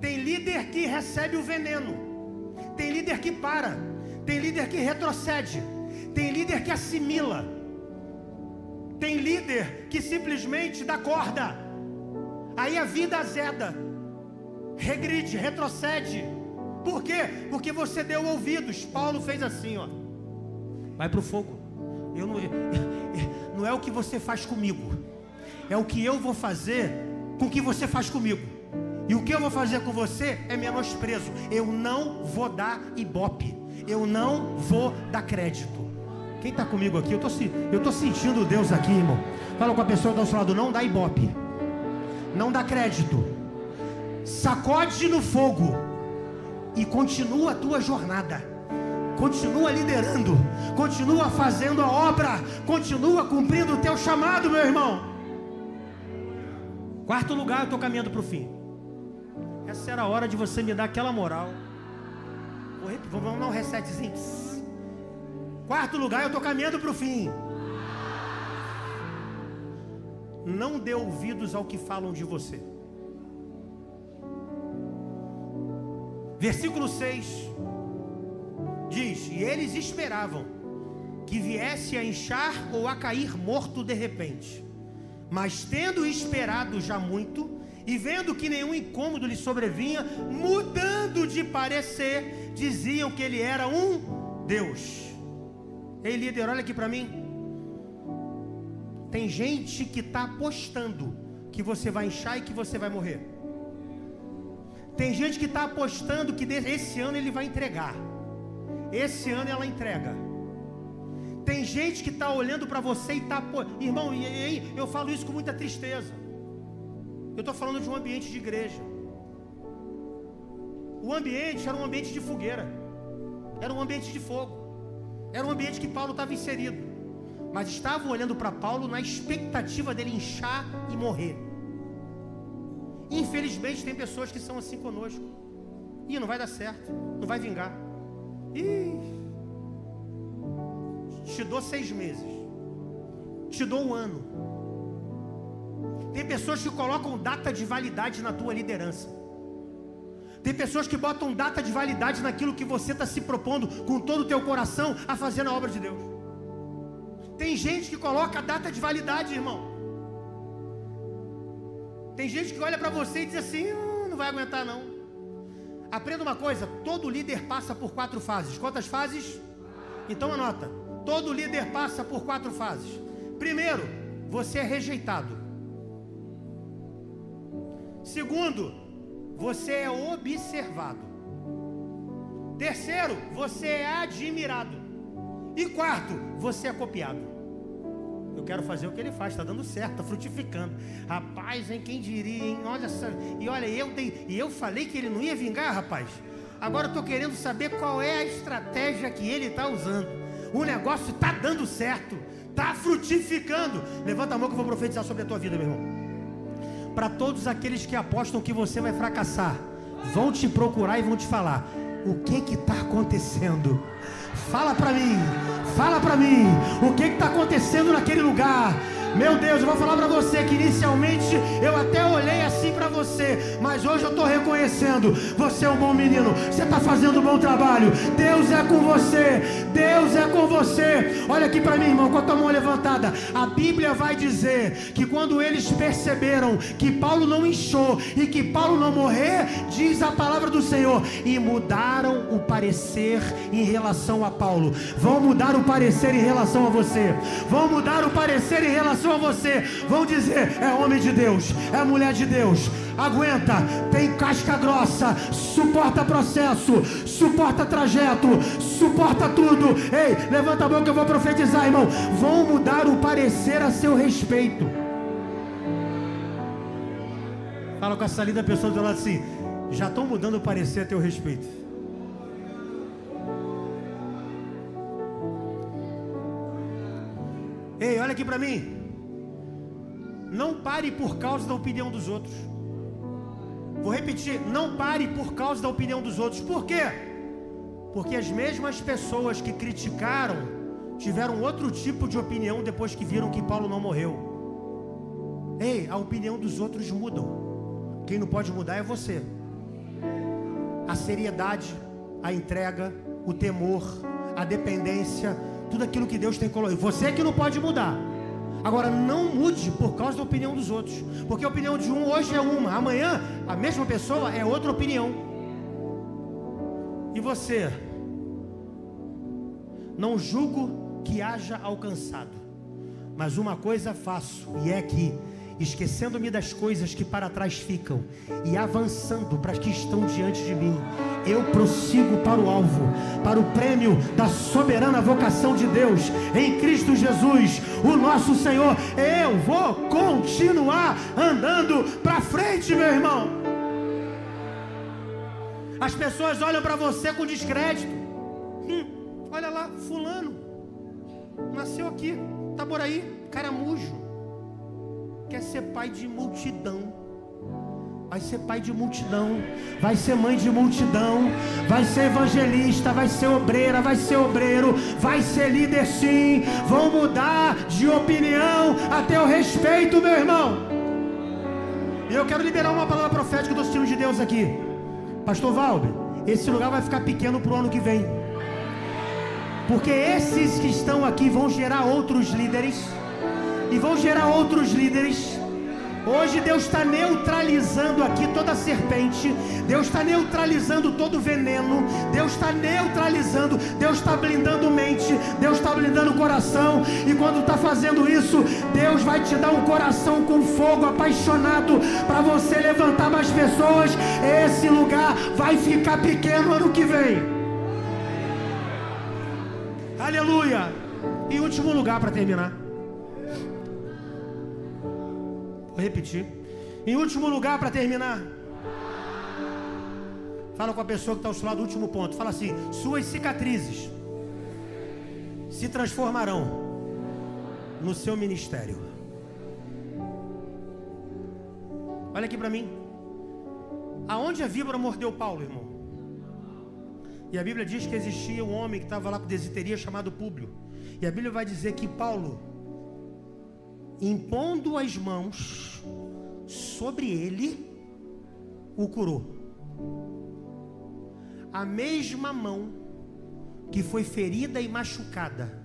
tem líder que recebe o veneno, tem líder que para, tem líder que retrocede, tem líder que assimila, tem líder que simplesmente dá corda. Aí a vida azeda, regride, retrocede. Por quê? Porque você deu ouvidos. Paulo fez assim, ó. Vai para o fogo. Não é o que você faz comigo, é o que eu vou fazer com o que você faz comigo. E o que eu vou fazer com você é menosprezo. Eu não vou dar ibope, eu não vou dar crédito. Quem está comigo aqui? Eu tô sentindo Deus aqui, irmão. Fala com a pessoa do seu lado, não dá ibope, não dá crédito. Sacode no fogo e continua a tua jornada. Continua liderando, continua fazendo a obra, continua cumprindo o teu chamado, meu irmão. Quarto lugar, eu estou caminhando para o fim. Essa era a hora de você me dar aquela moral. Vamos dar um resetzinho. Quarto lugar, eu estou caminhando para o fim. Não dê ouvidos ao que falam de você. Versículo 6 diz: e eles esperavam que viesse a inchar ou a cair morto de repente. Mas tendo esperado já muito, e vendo que nenhum incômodo lhe sobrevinha, mudando de parecer, diziam que ele era um Deus. Ei, líder, olha aqui para mim. Tem gente que está apostando que você vai inchar e que você vai morrer. Tem gente que está apostando que esse ano ele vai entregar. Esse ano ela entrega. Tem gente que está olhando para você e está... Irmão, eu falo isso com muita tristeza. Eu estou falando de um ambiente de igreja. O ambiente era um ambiente de fogueira, era um ambiente de fogo, era um ambiente que Paulo estava inserido. Mas estavam olhando para Paulo na expectativa dele inchar e morrer. Infelizmente tem pessoas que são assim conosco. Não vai dar certo, não vai vingar. Te dou 6 meses, te dou 1 ano. Tem pessoas que colocam data de validade na tua liderança. Tem pessoas que botam data de validade naquilo que você está se propondo com todo o teu coração a fazer na obra de Deus. Tem gente que coloca data de validade, irmão. Tem gente que olha para você e diz assim: não vai aguentar não. Aprenda uma coisa, todo líder passa por 4 fases. Quantas fases? Então anota. Todo líder passa por 4 fases. Primeiro, você é rejeitado. Segundo, você é observado. Terceiro, você é admirado. E quarto, você é copiado. Eu quero fazer o que ele faz, está dando certo, está frutificando. Rapaz, hein, quem diria, hein? Olha só, e olha, eu falei que ele não ia vingar, rapaz. Agora eu estou querendo saber qual é a estratégia que ele está usando. O negócio está dando certo, está frutificando. Levanta a mão que eu vou profetizar sobre a tua vida, meu irmão. Para todos aqueles que apostam que você vai fracassar, vão te procurar e vão te falar: o que está acontecendo? Fala para mim, o que está acontecendo naquele lugar? Meu Deus, eu vou falar para você que inicialmente eu até olhei assim para você, mas hoje eu estou reconhecendo: você é um bom menino, você está fazendo um bom trabalho, Deus é com você, Deus é com você. Olha aqui para mim, irmão, com a tua mão levantada. A Bíblia vai dizer que quando eles perceberam que Paulo não inchou e que Paulo não morrer, diz a palavra do Senhor, e mudaram o parecer em relação a Paulo. Vão mudar o parecer em relação a você, vão mudar o parecer em relação a você. Vão dizer: é homem de Deus, é mulher de Deus, aguenta, tem casca grossa, suporta processo, suporta trajeto, suporta tudo. Ei, levanta a mão que eu vou profetizar, irmão. Vão mudar o parecer a seu respeito. Fala com essa linda pessoa do teu lado assim: já estão mudando o parecer a teu respeito. Ei, olha aqui para mim. Não pare por causa da opinião dos outros. Vou repetir: não pare por causa da opinião dos outros. Por quê? Porque as mesmas pessoas que criticaram tiveram outro tipo de opinião depois que viram que Paulo não morreu. Ei, a opinião dos outros mudam. Quem não pode mudar é você. A seriedade, a entrega, o temor, a dependência, tudo aquilo que Deus tem colocado. Você é que não pode mudar. Agora, não mude por causa da opinião dos outros, porque a opinião de um hoje é uma, amanhã a mesma pessoa é outra opinião. E você? Não julgo que haja alcançado, mas uma coisa faço, e é que, esquecendo-me das coisas que para trás ficam e avançando para as que estão diante de mim, eu prossigo para o alvo, para o prêmio da soberana vocação de Deus em Cristo Jesus, o nosso Senhor. Eu vou continuar andando para frente, meu irmão. As pessoas olham para você com descrédito. Olha lá, fulano nasceu aqui, Itaboraí, caramujo, quer ser pai de multidão. Vai ser pai de multidão, vai ser mãe de multidão, vai ser evangelista, vai ser obreira, vai ser obreiro, vai ser líder sim. Vão mudar de opinião a teu respeito, meu irmão. E eu quero liberar uma palavra profética dos filhos de Deus aqui. Pastor Valber, esse lugar vai ficar pequeno para o ano que vem, porque esses que estão aqui vão gerar outros líderes, e vão gerar outros líderes. Hoje Deus está neutralizando aqui toda a serpente, Deus está neutralizando todo o veneno, Deus está neutralizando, Deus está blindando mente, Deus está blindando o coração. E quando está fazendo isso, Deus vai te dar um coração com fogo, apaixonado, para você levantar mais pessoas. Esse lugar vai ficar pequeno ano que vem. Aleluia. Em último lugar, para terminar, vou repetir. Em último lugar, para terminar, fala com a pessoa que está ao seu lado. Último ponto. Fala assim: suas cicatrizes se transformarão no seu ministério. Olha aqui para mim. Aonde a víbora mordeu Paulo, irmão? E a Bíblia diz que existia um homem que estava lá com desinteria chamado Públio. E a Bíblia vai dizer que Paulo, impondo as mãos sobre ele, o curou. A mesma mão que foi ferida e machucada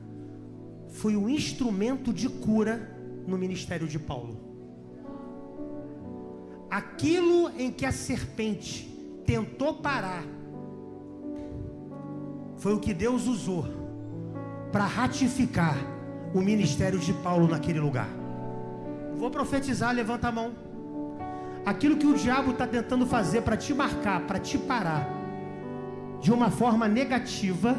foi um instrumento de cura no ministério de Paulo. Aquilo em que a serpente tentou parar foi o que Deus usou para ratificar o ministério de Paulo naquele lugar. Vou profetizar, levanta a mão. Aquilo que o diabo está tentando fazer para te marcar, para te parar de uma forma negativa,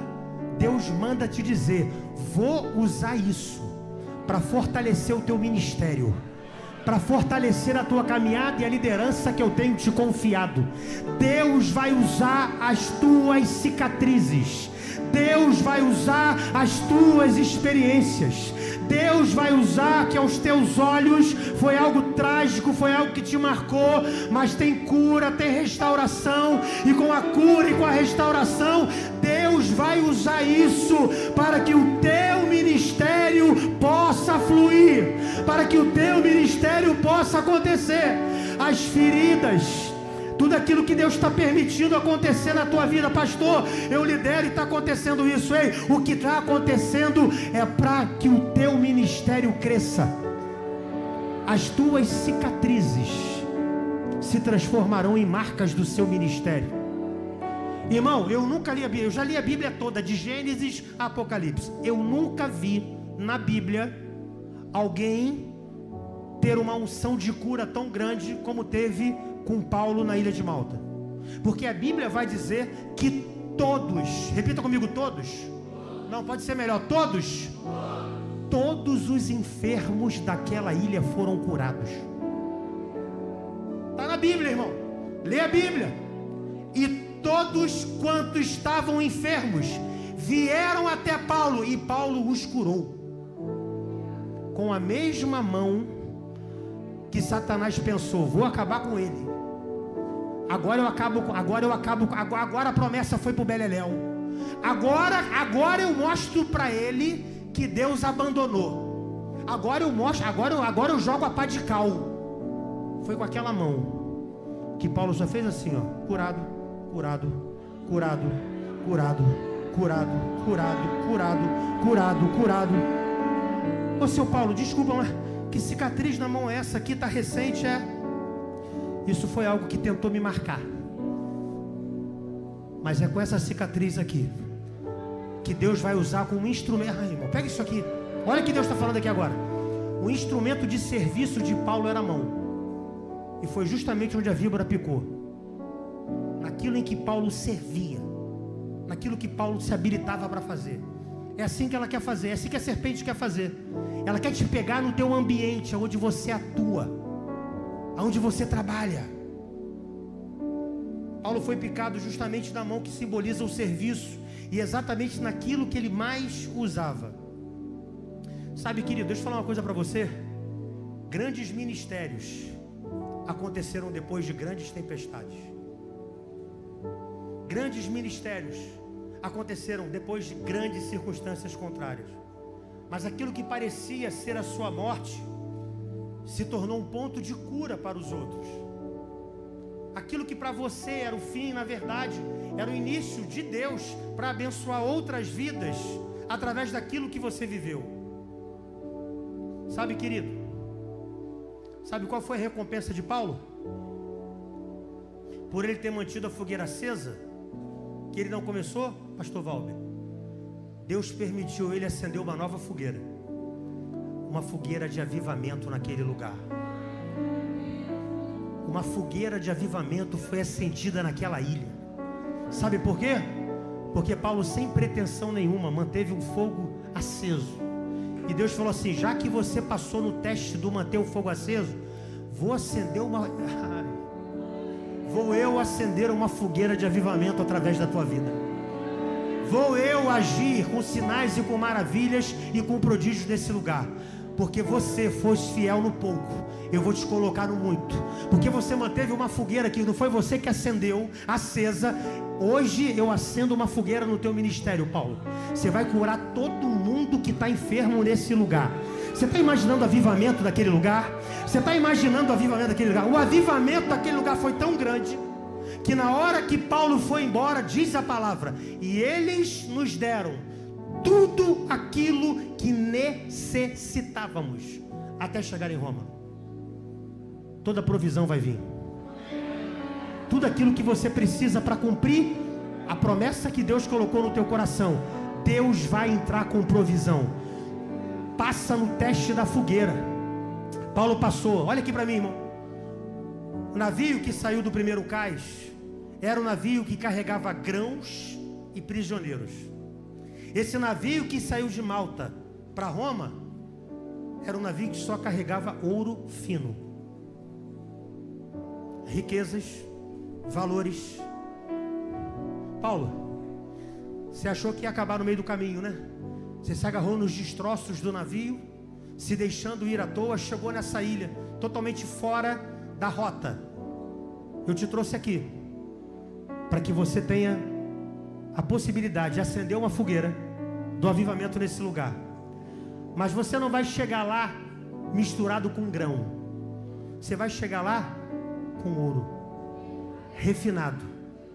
Deus manda te dizer: vou usar isso para fortalecer o teu ministério, para fortalecer a tua caminhada e a liderança que eu tenho te confiado. Deus vai usar as tuas cicatrizes, Deus vai usar as tuas experiências, Deus vai usar que aos teus olhos foi algo trágico, foi algo que te marcou, mas tem cura, tem restauração, e com a cura e com a restauração, Deus vai usar isso para que o teu ministério possa fluir, para que o teu ministério possa acontecer. As feridas, tudo aquilo que Deus está permitindo acontecer na tua vida, pastor, eu lidero e está acontecendo isso. Ei, o que está acontecendo é para que o teu ministério cresça. As tuas cicatrizes se transformarão em marcas do seu ministério. Irmão, eu nunca li a Bíblia, eu já li a Bíblia toda, de Gênesis a Apocalipse. Eu nunca vi na Bíblia alguém ter uma unção de cura tão grande como teve com Paulo na ilha de Malta. Porque a Bíblia vai dizer que todos, repita comigo, todos, não, pode ser melhor, todos os enfermos daquela ilha foram curados. Está na Bíblia, irmão, lê a Bíblia. E todos quantos estavam enfermos vieram até Paulo, e Paulo os curou com a mesma mão que Satanás pensou: vou acabar com ele. Agora a promessa foi para o Beleléu. Agora eu mostro para ele que Deus abandonou. Agora eu jogo a pá de cal. Foi com aquela mão que Paulo só fez assim, ó: curado, curado, curado, curado, curado, curado, curado, curado, curado. Ô seu Paulo, desculpa, mas que cicatriz na mão é essa aqui? Tá recente, é? Isso foi algo que tentou me marcar. Mas é com essa cicatriz aqui que Deus vai usar como instrumento. Ai, irmão, pega isso aqui. Olha o que Deus está falando aqui agora. O instrumento de serviço de Paulo era a mão. E foi justamente onde a víbora picou. Naquilo em que Paulo servia. Naquilo que Paulo se habilitava para fazer. É assim que ela quer fazer. É assim que a serpente quer fazer. Ela quer te pegar no teu ambiente, onde você atua, onde você trabalha. Paulo foi picado justamente na mão que simboliza o serviço, e exatamente naquilo que ele mais usava. Sabe, querido, deixa eu falar uma coisa para você. Grandes ministérios aconteceram depois de grandes tempestades. Grandes ministérios aconteceram depois de grandes circunstâncias contrárias. Mas aquilo que parecia ser a sua morte se tornou um ponto de cura para os outros. Aquilo que para você era o fim, na verdade, era o início de Deus para abençoar outras vidas através daquilo que você viveu. Sabe, querido, sabe qual foi a recompensa de Paulo? Por ele ter mantido a fogueira acesa, que ele não começou, pastor Valber, Deus permitiu ele acender uma nova fogueira. Uma fogueira de avivamento naquele lugar. Uma fogueira de avivamento foi acendida naquela ilha. Sabe por quê? Porque Paulo, sem pretensão nenhuma, manteve um fogo aceso. E Deus falou assim: já que você passou no teste do manter o fogo aceso, vou eu acender uma fogueira de avivamento através da tua vida. Vou eu agir com sinais e com maravilhas e com prodígios nesse lugar. Porque você fosse fiel no pouco, eu vou te colocar no muito. Porque você manteve uma fogueira que não foi você que acendeu, acesa. Hoje eu acendo uma fogueira no teu ministério, Paulo. Você vai curar todo mundo que está enfermo nesse lugar. Você está imaginando o avivamento daquele lugar? Você está imaginando o avivamento daquele lugar? O avivamento daquele lugar foi tão grande que na hora que Paulo foi embora, diz a palavra, e eles nos deram tudo aquilo que necessitávamos até chegar em Roma. Toda provisão vai vir. Tudo aquilo que você precisa para cumprir a promessa que Deus colocou no teu coração, Deus vai entrar com provisão. Passa no teste da fogueira. Paulo passou. Olha aqui para mim, irmão. O navio que saiu do primeiro cais era um navio que carregava grãos e prisioneiros. Esse navio que saiu de Malta para Roma Era um navio que só carregava ouro fino, riquezas, valores. Paulo, você achou que ia acabar no meio do caminho, né? Você se agarrou nos destroços do navio, se deixando ir à toa, chegou nessa ilha, totalmente fora da rota. Eu te trouxe aqui para que você tenha a possibilidade de acender uma fogueira do avivamento nesse lugar. Mas você não vai chegar lá misturado com grão. Você vai chegar lá com ouro refinado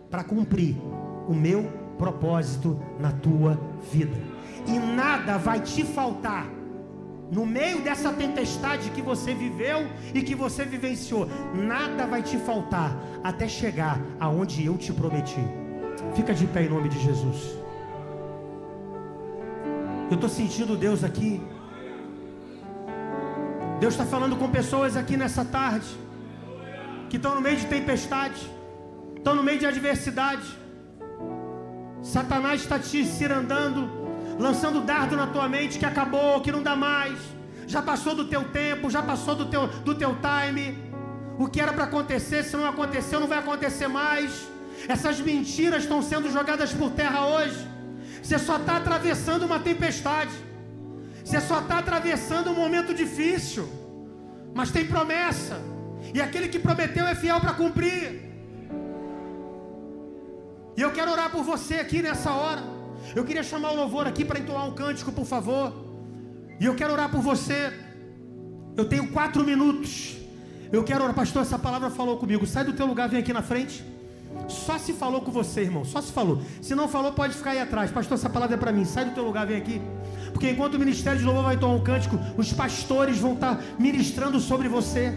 para cumprir o meu propósito na tua vida. E nada vai te faltar no meio dessa tempestade que você viveu e que você vivenciou. Nada vai te faltar até chegar aonde eu te prometi. Fica de pé em nome de Jesus. Eu estou sentindo Deus aqui. Deus está falando com pessoas aqui nessa tarde que estão no meio de tempestade, estão no meio de adversidade. Satanás está te cirandando, lançando dardo na tua mente que acabou, que não dá mais, já passou do teu tempo, já passou do teu time. O que era para acontecer, se não aconteceu, não vai acontecer mais. Essas mentiras estão sendo jogadas por terra hoje. Você só está atravessando uma tempestade, você só está atravessando um momento difícil, mas tem promessa, e aquele que prometeu é fiel para cumprir. E eu quero orar por você aqui nessa hora. Eu queria chamar o louvor aqui para entoar um cântico, por favor. E eu quero orar por você. Eu tenho 4 minutos. Eu quero orar. Pastor, essa palavra falou comigo. Sai do teu lugar, vem aqui na frente. Só se falou com você, irmão. Só se falou. Se não falou, pode ficar aí atrás. Pastor, essa palavra é para mim. Sai do teu lugar, vem aqui. Porque enquanto o ministério de louvor vai entoar um cântico, os pastores vão estar ministrando sobre você.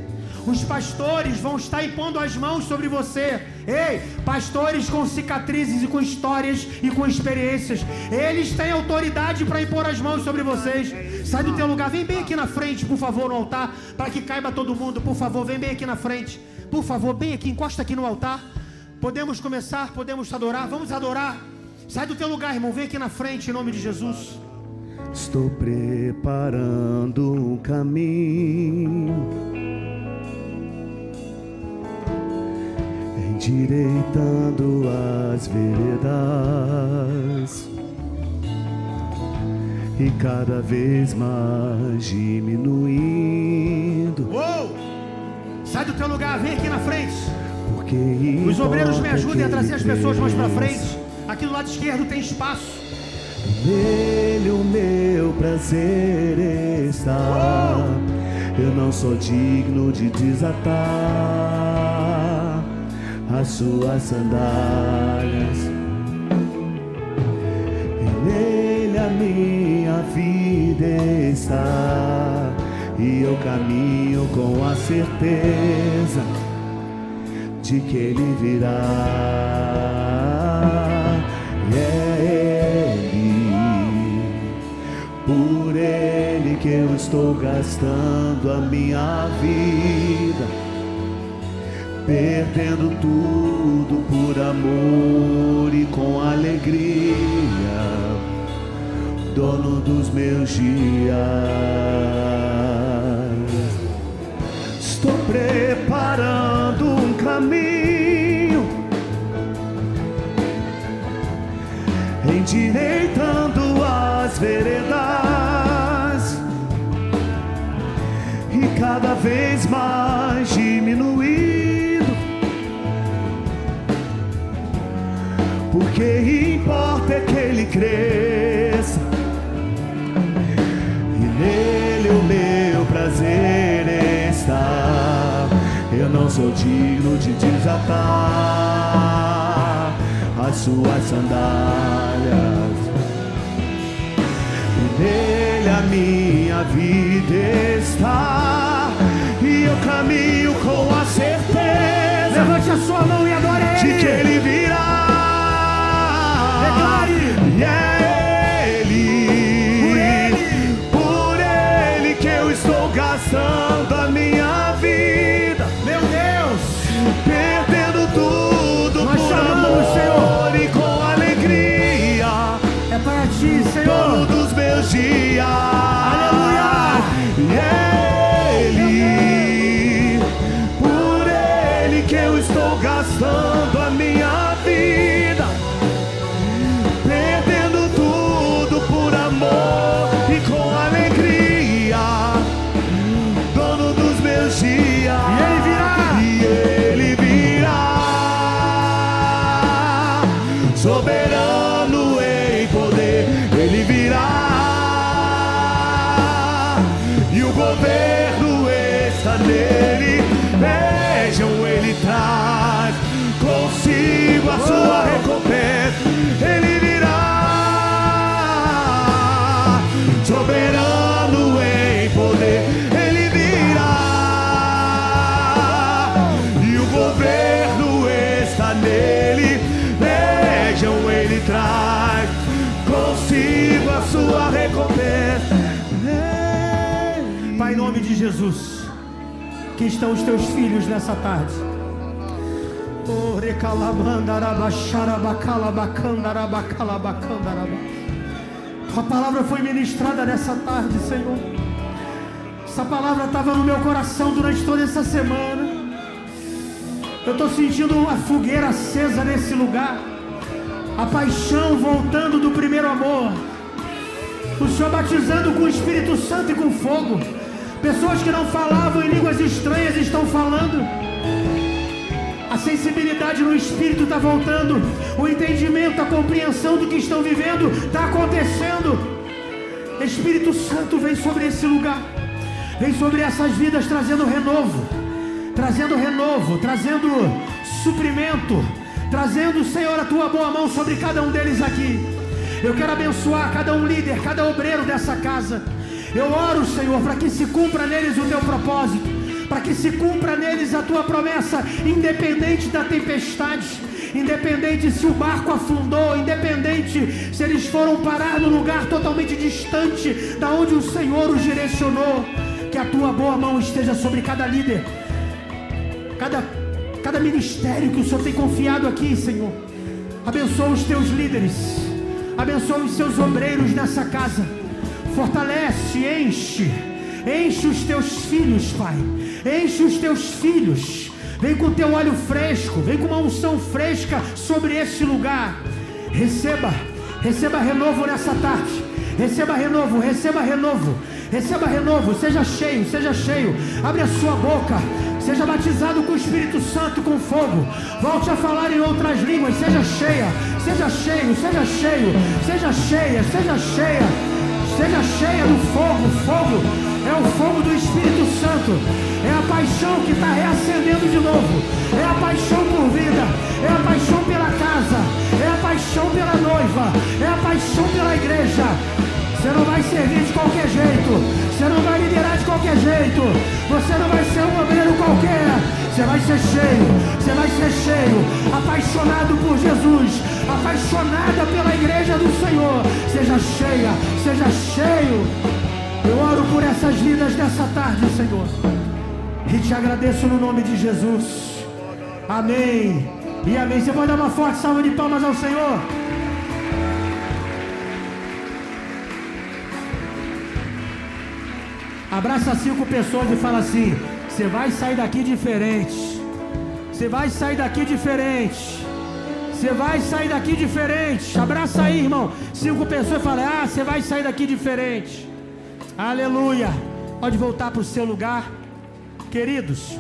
Os pastores vão estar impondo as mãos sobre você. Ei, pastores com cicatrizes e com histórias e com experiências, eles têm autoridade para impor as mãos sobre vocês. Sai do teu lugar, vem bem aqui na frente, por favor, no altar, para que caiba todo mundo. Por favor, vem bem aqui na frente. Por favor, bem aqui, encosta aqui no altar. Podemos começar, podemos adorar, vamos adorar. Sai do teu lugar, irmão, vem aqui na frente, em nome de Jesus. Estou preparando um caminho, endireitando as veredas, e cada vez mais diminuindo. Uou! Sai do teu lugar, vem aqui na frente. Porque os obreiros me ajudem a trazer as pessoas mais para frente. Aqui do lado esquerdo tem espaço. Nele o meu prazer está. Eu não sou digno de desatar as suas sandálias. E nele a minha vida está, e eu caminho com a certeza de que ele virá. E é ele, por ele que eu estou gastando a minha vida, perdendo tudo por amor e com alegria, dono dos meus dias. Estou preparando um caminho, endireitando as veredas, e cada vez mais diminuindo, porque importa é que ele cresça, e nele o meu prazer está. Eu não sou digno de desatar as suas sandálias, e nele a minha vida está, e eu caminho com a certeza. Levante a sua mão e adore ele, de que ele virá. Declare. E é ele, por ele que eu estou gastando a minha vida, meu Deus, perdendo tudo. Nós por chamamos, amor, Senhor, e com alegria, é para ti, Senhor, todos os meus dias. Aleluia. E é Jesus, que estão os teus filhos nessa tarde. Tua palavra foi ministrada nessa tarde, Senhor. Essa palavra estava no meu coração durante toda essa semana. Eu estou sentindo uma fogueira acesa nesse lugar, a paixão voltando do primeiro amor, o Senhor batizando com o Espírito Santo e com fogo. Pessoas que não falavam em línguas estranhas estão falando. A sensibilidade no Espírito está voltando. O entendimento, a compreensão do que estão vivendo está acontecendo. Espírito Santo, vem sobre esse lugar. Vem sobre essas vidas trazendo renovo. Trazendo renovo, trazendo suprimento. Trazendo, Senhor, a tua boa mão sobre cada um deles aqui. Eu quero abençoar cada um líder, cada obreiro dessa casa. Eu oro, Senhor, para que se cumpra neles o teu propósito, para que se cumpra neles a tua promessa, independente da tempestade, independente se o barco afundou, independente se eles foram parar num lugar totalmente distante da onde o Senhor os direcionou. Que a tua boa mão esteja sobre cada líder, cada ministério que o Senhor tem confiado aqui, Senhor. Abençoa os teus líderes, abençoa os seus obreiros nessa casa. Fortalece, enche os teus filhos, Pai. Enche os teus filhos. Vem com o teu óleo fresco, vem com uma unção fresca sobre esse lugar. Receba renovo nessa tarde. Receba renovo, receba renovo. Receba renovo, seja cheio. Abre a sua boca. Seja batizado com o Espírito Santo, com fogo. Volte a falar em outras línguas. Seja cheia, seja cheio, seja cheio. Seja cheia, seja cheia. Seja cheia do fogo. Fogo é o fogo do Espírito Santo. É a paixão que está reacendendo de novo. É a paixão por vida. É a paixão pela casa. É a paixão pela noiva. É a paixão pela igreja. Você não vai servir de qualquer jeito. Você não vai liderar de qualquer jeito. Você não vai ser um obreiro qualquer. Você vai ser cheio. Você vai ser cheio. Apaixonado por Jesus. Apaixonada pela igreja do Senhor. Seja cheia. Seja cheio. Eu oro por essas vidas nessa tarde, Senhor. E te agradeço no nome de Jesus. Amém. E amém. Você pode dar uma forte salva de palmas ao Senhor? Abraça 5 pessoas e fala assim: você vai sair daqui diferente. Você vai sair daqui diferente. Você vai sair daqui diferente. Abraça aí, irmão. 5 pessoas e fala: você vai sair daqui diferente. Aleluia. Pode voltar para o seu lugar. Queridos,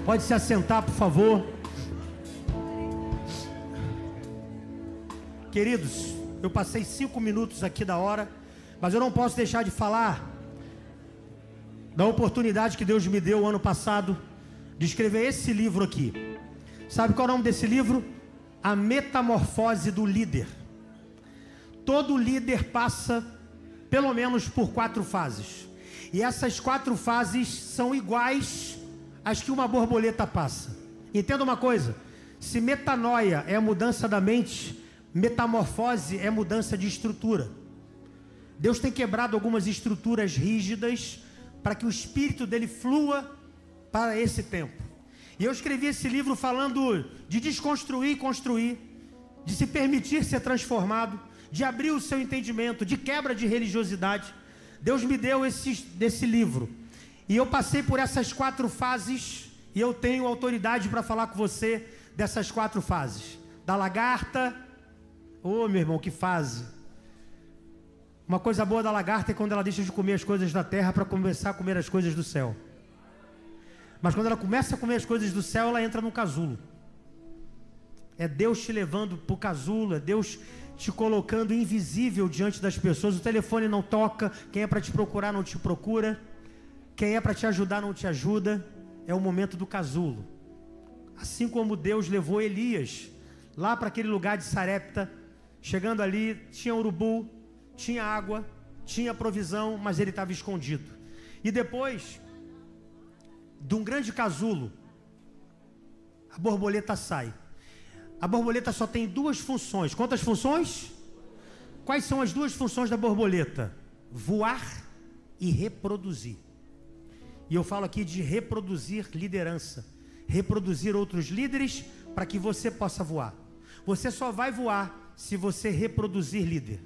pode se assentar, por favor. Queridos, eu passei 5 minutos aqui da hora, mas eu não posso deixar de falar da oportunidade que Deus me deu o ano passado de escrever esse livro aqui. Sabe qual é o nome desse livro? A Metamorfose do Líder. Todo líder passa pelo menos por 4 fases. E essas 4 fases são iguais às que uma borboleta passa. Entenda uma coisa: se metanoia é a mudança da mente, metamorfose é mudança de estrutura. Deus tem quebrado algumas estruturas rígidas para que o Espírito dele flua para esse tempo. E eu escrevi esse livro falando de desconstruir e construir, de se permitir ser transformado, de abrir o seu entendimento, de quebra de religiosidade. Deus me deu desse livro. E eu passei por essas 4 fases, e eu tenho autoridade para falar com você dessas 4 fases. Da lagarta, meu irmão, que fase! Uma coisa boa da lagarta é quando ela deixa de comer as coisas da terra para começar a comer as coisas do céu. Mas quando ela começa a comer as coisas do céu, ela entra no casulo. É Deus te levando para o casulo, é Deus te colocando invisível diante das pessoas. O telefone não toca, quem é para te procurar não te procura, quem é para te ajudar não te ajuda. É o momento do casulo. Assim como Deus levou Elias lá para aquele lugar de Sarepta, chegando ali, tinha urubu, tinha água, tinha provisão, mas ele estava escondido. E depois de um grande casulo, a borboleta sai. A borboleta só tem 2 funções. Quantas funções? Quais são as 2 funções da borboleta? Voar e reproduzir. E eu falo aqui de reproduzir liderança, reproduzir outros líderes para que você possa voar. Você só vai voar se você reproduzir líder.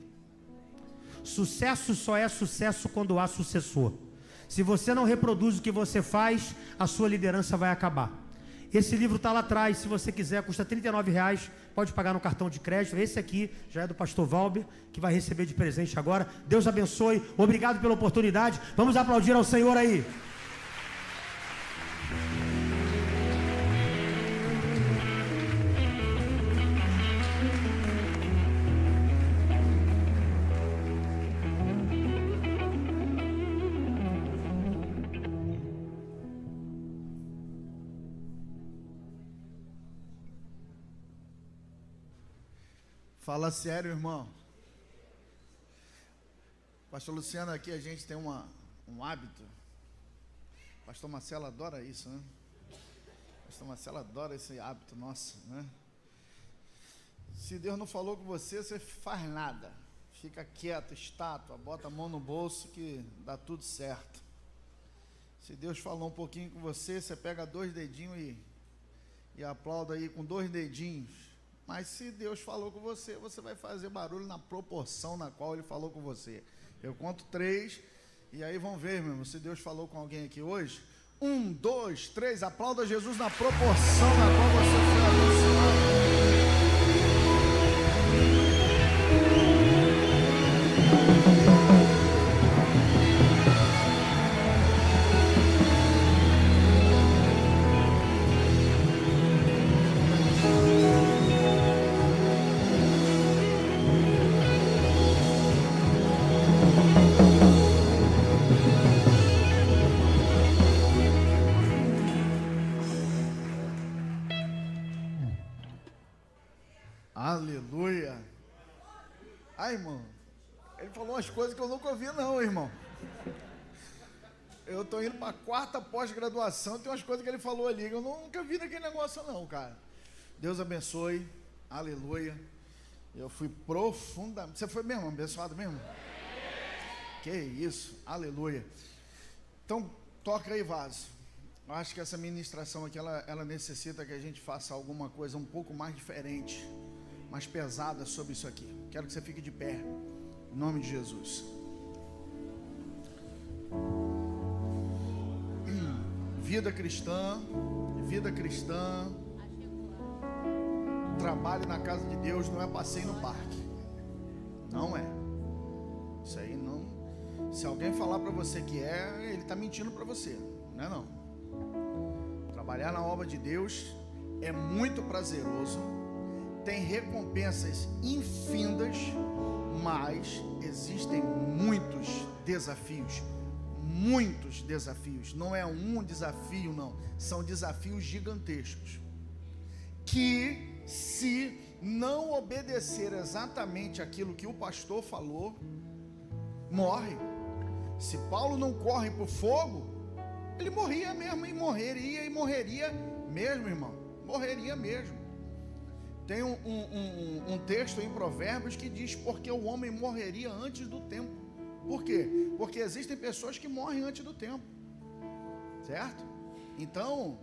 Sucesso só é sucesso quando há sucessor. Se você não reproduz o que você faz, a sua liderança vai acabar. Esse livro está lá atrás, se você quiser, custa R$39, pode pagar no cartão de crédito. Esse aqui já é do pastor Valber, que vai receber de presente agora. Deus abençoe, obrigado pela oportunidade. Vamos aplaudir ao Senhor aí. Fala sério, irmão. Pastor Luciano, aqui a gente tem um hábito. Pastor Marcelo adora isso, né? Pastor Marcelo adora esse hábito nosso, né? Se Deus não falou com você, você faz nada. Fica quieto, estátua, bota a mão no bolso que dá tudo certo. Se Deus falou um pouquinho com você, você pega 2 dedinhos e aplauda aí com 2 dedinhos. Mas se Deus falou com você, você vai fazer barulho na proporção na qual Ele falou com você. Eu conto 3, e aí vamos ver, meu irmão, se Deus falou com alguém aqui hoje. 1, 2, 3, aplauda Jesus na proporção na qual você foi abençoado. Aleluia. Ai, irmão, ele falou umas coisas que eu nunca ouvi não, irmão. Eu estou indo para a 4ª pós-graduação, tem umas coisas que ele falou ali que eu nunca vi naquele negócio não, cara. Deus abençoe, aleluia. Eu fui profundamente, você foi mesmo abençoado mesmo? Que isso, aleluia. Então, toca aí, vaso. Eu acho que essa ministração aqui, ela necessita que a gente faça alguma coisa um pouco mais diferente, mais pesada sobre isso aqui. Quero que você fique de pé, em nome de Jesus. Vida cristã, trabalho na casa de Deus não é passeio no parque. Não é. Isso aí não. Se alguém falar para você que é, ele está mentindo para você. Não é não. Trabalhar na obra de Deus é muito prazeroso, tem recompensas infindas, mas existem muitos desafios. Muitos desafios. Não é um desafio, não. São desafios gigantescos. Que se não obedecer exatamente aquilo que o pastor falou, morre. Se Paulo não corre para o fogo, ele morria mesmo, e morreria mesmo, irmão. Morreria mesmo. Tem um texto em Provérbios que diz: porque o homem morreria antes do tempo. Por quê? Porque existem pessoas que morrem antes do tempo, certo? Então,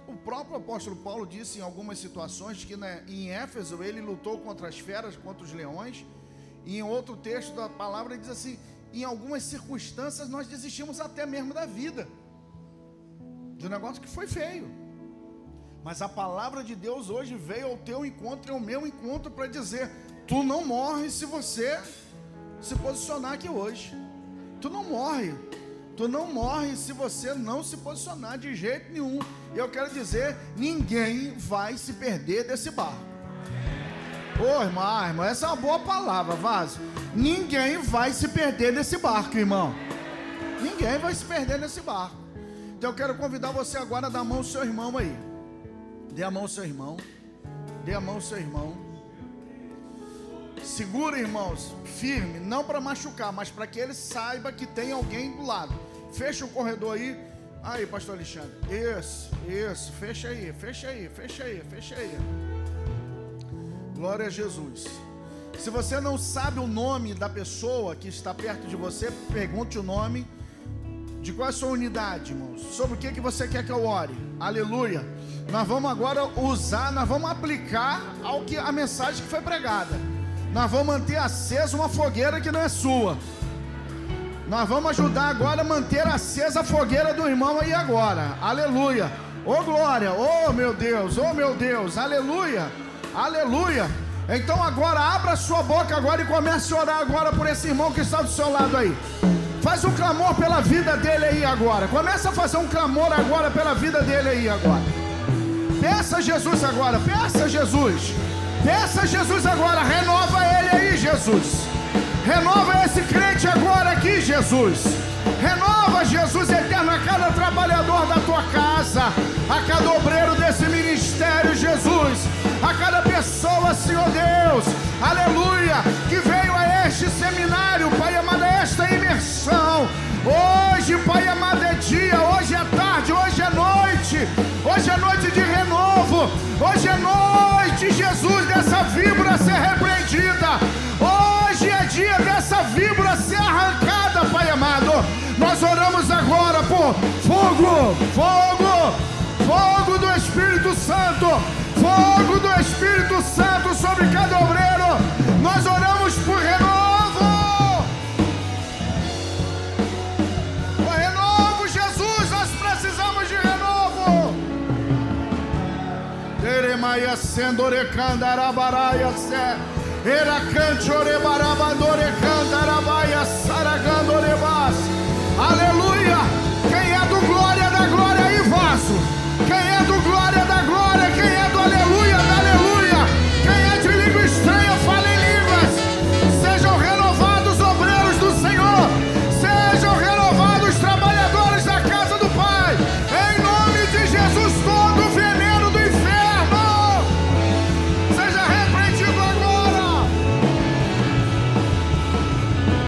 o próprio apóstolo Paulo disse em algumas situações que em Éfeso ele lutou contra as feras, contra os leões. E em outro texto da palavra ele diz assim: em algumas circunstâncias nós desistimos até mesmo da vida, de um negócio que foi feio. Mas a palavra de Deus hoje veio ao teu encontro e ao meu encontro para dizer: tu não morre se você se posicionar aqui hoje. Tu não morre. Tu não morre se você não se posicionar de jeito nenhum. E eu quero dizer, ninguém vai se perder desse barco. Ô irmão, essa é uma boa palavra, vaso. Ninguém vai se perder desse barco, irmão. Ninguém vai se perder nesse barco. Então eu quero convidar você agora a dar a mão ao seu irmão aí. Dê a mão ao seu irmão. Dê a mão ao seu irmão. Segura, irmãos, firme, não para machucar, mas para que ele saiba que tem alguém do lado. Fecha o corredor aí. Aí, pastor Alexandre. Isso, fecha aí. Glória a Jesus. Se você não sabe o nome da pessoa que está perto de você, pergunte o nome. De qual é a sua unidade, irmãos? Sobre o que você quer que eu ore? Aleluia. Nós vamos agora usar, nós vamos aplicar a mensagem que foi pregada. Nós vamos manter acesa uma fogueira que não é sua. Nós vamos ajudar agora a manter acesa a fogueira do irmão aí agora. Aleluia. Ô glória, ô meu Deus, aleluia, aleluia. Então agora abra a sua boca agora e comece a orar agora por esse irmão que está do seu lado aí. Faz um clamor pela vida dele aí agora. Começa a fazer um clamor agora pela vida dele aí agora. Peça a Jesus agora, peça a Jesus. Peça a Jesus agora, renova ele aí, Jesus. Renova esse crente agora aqui, Jesus. Renova, Jesus eterno, a cada trabalhador da tua casa, a cada obreiro desse ministério, Jesus, a cada pessoa, Senhor Deus, aleluia, que veio a este seminário, Pai amado, a esta imersão. Hoje, Pai amado, é dia, hoje é tarde, hoje é noite de renovo, hoje é noite, Jesus, dessa víbora ser repreendida. Hoje é dia dessa víbora ser arrancada, Pai amado. Nós oramos agora por fogo do Espírito Santo, fogo do Espírito Santo sobre cada obreiro. Nós oramos por renovo. Por renovo, Jesus, nós precisamos de renovo. Teremaia sendorecanda arabaraia se eracante orebarabandore canta arabaia saragando orebas. Aleluia.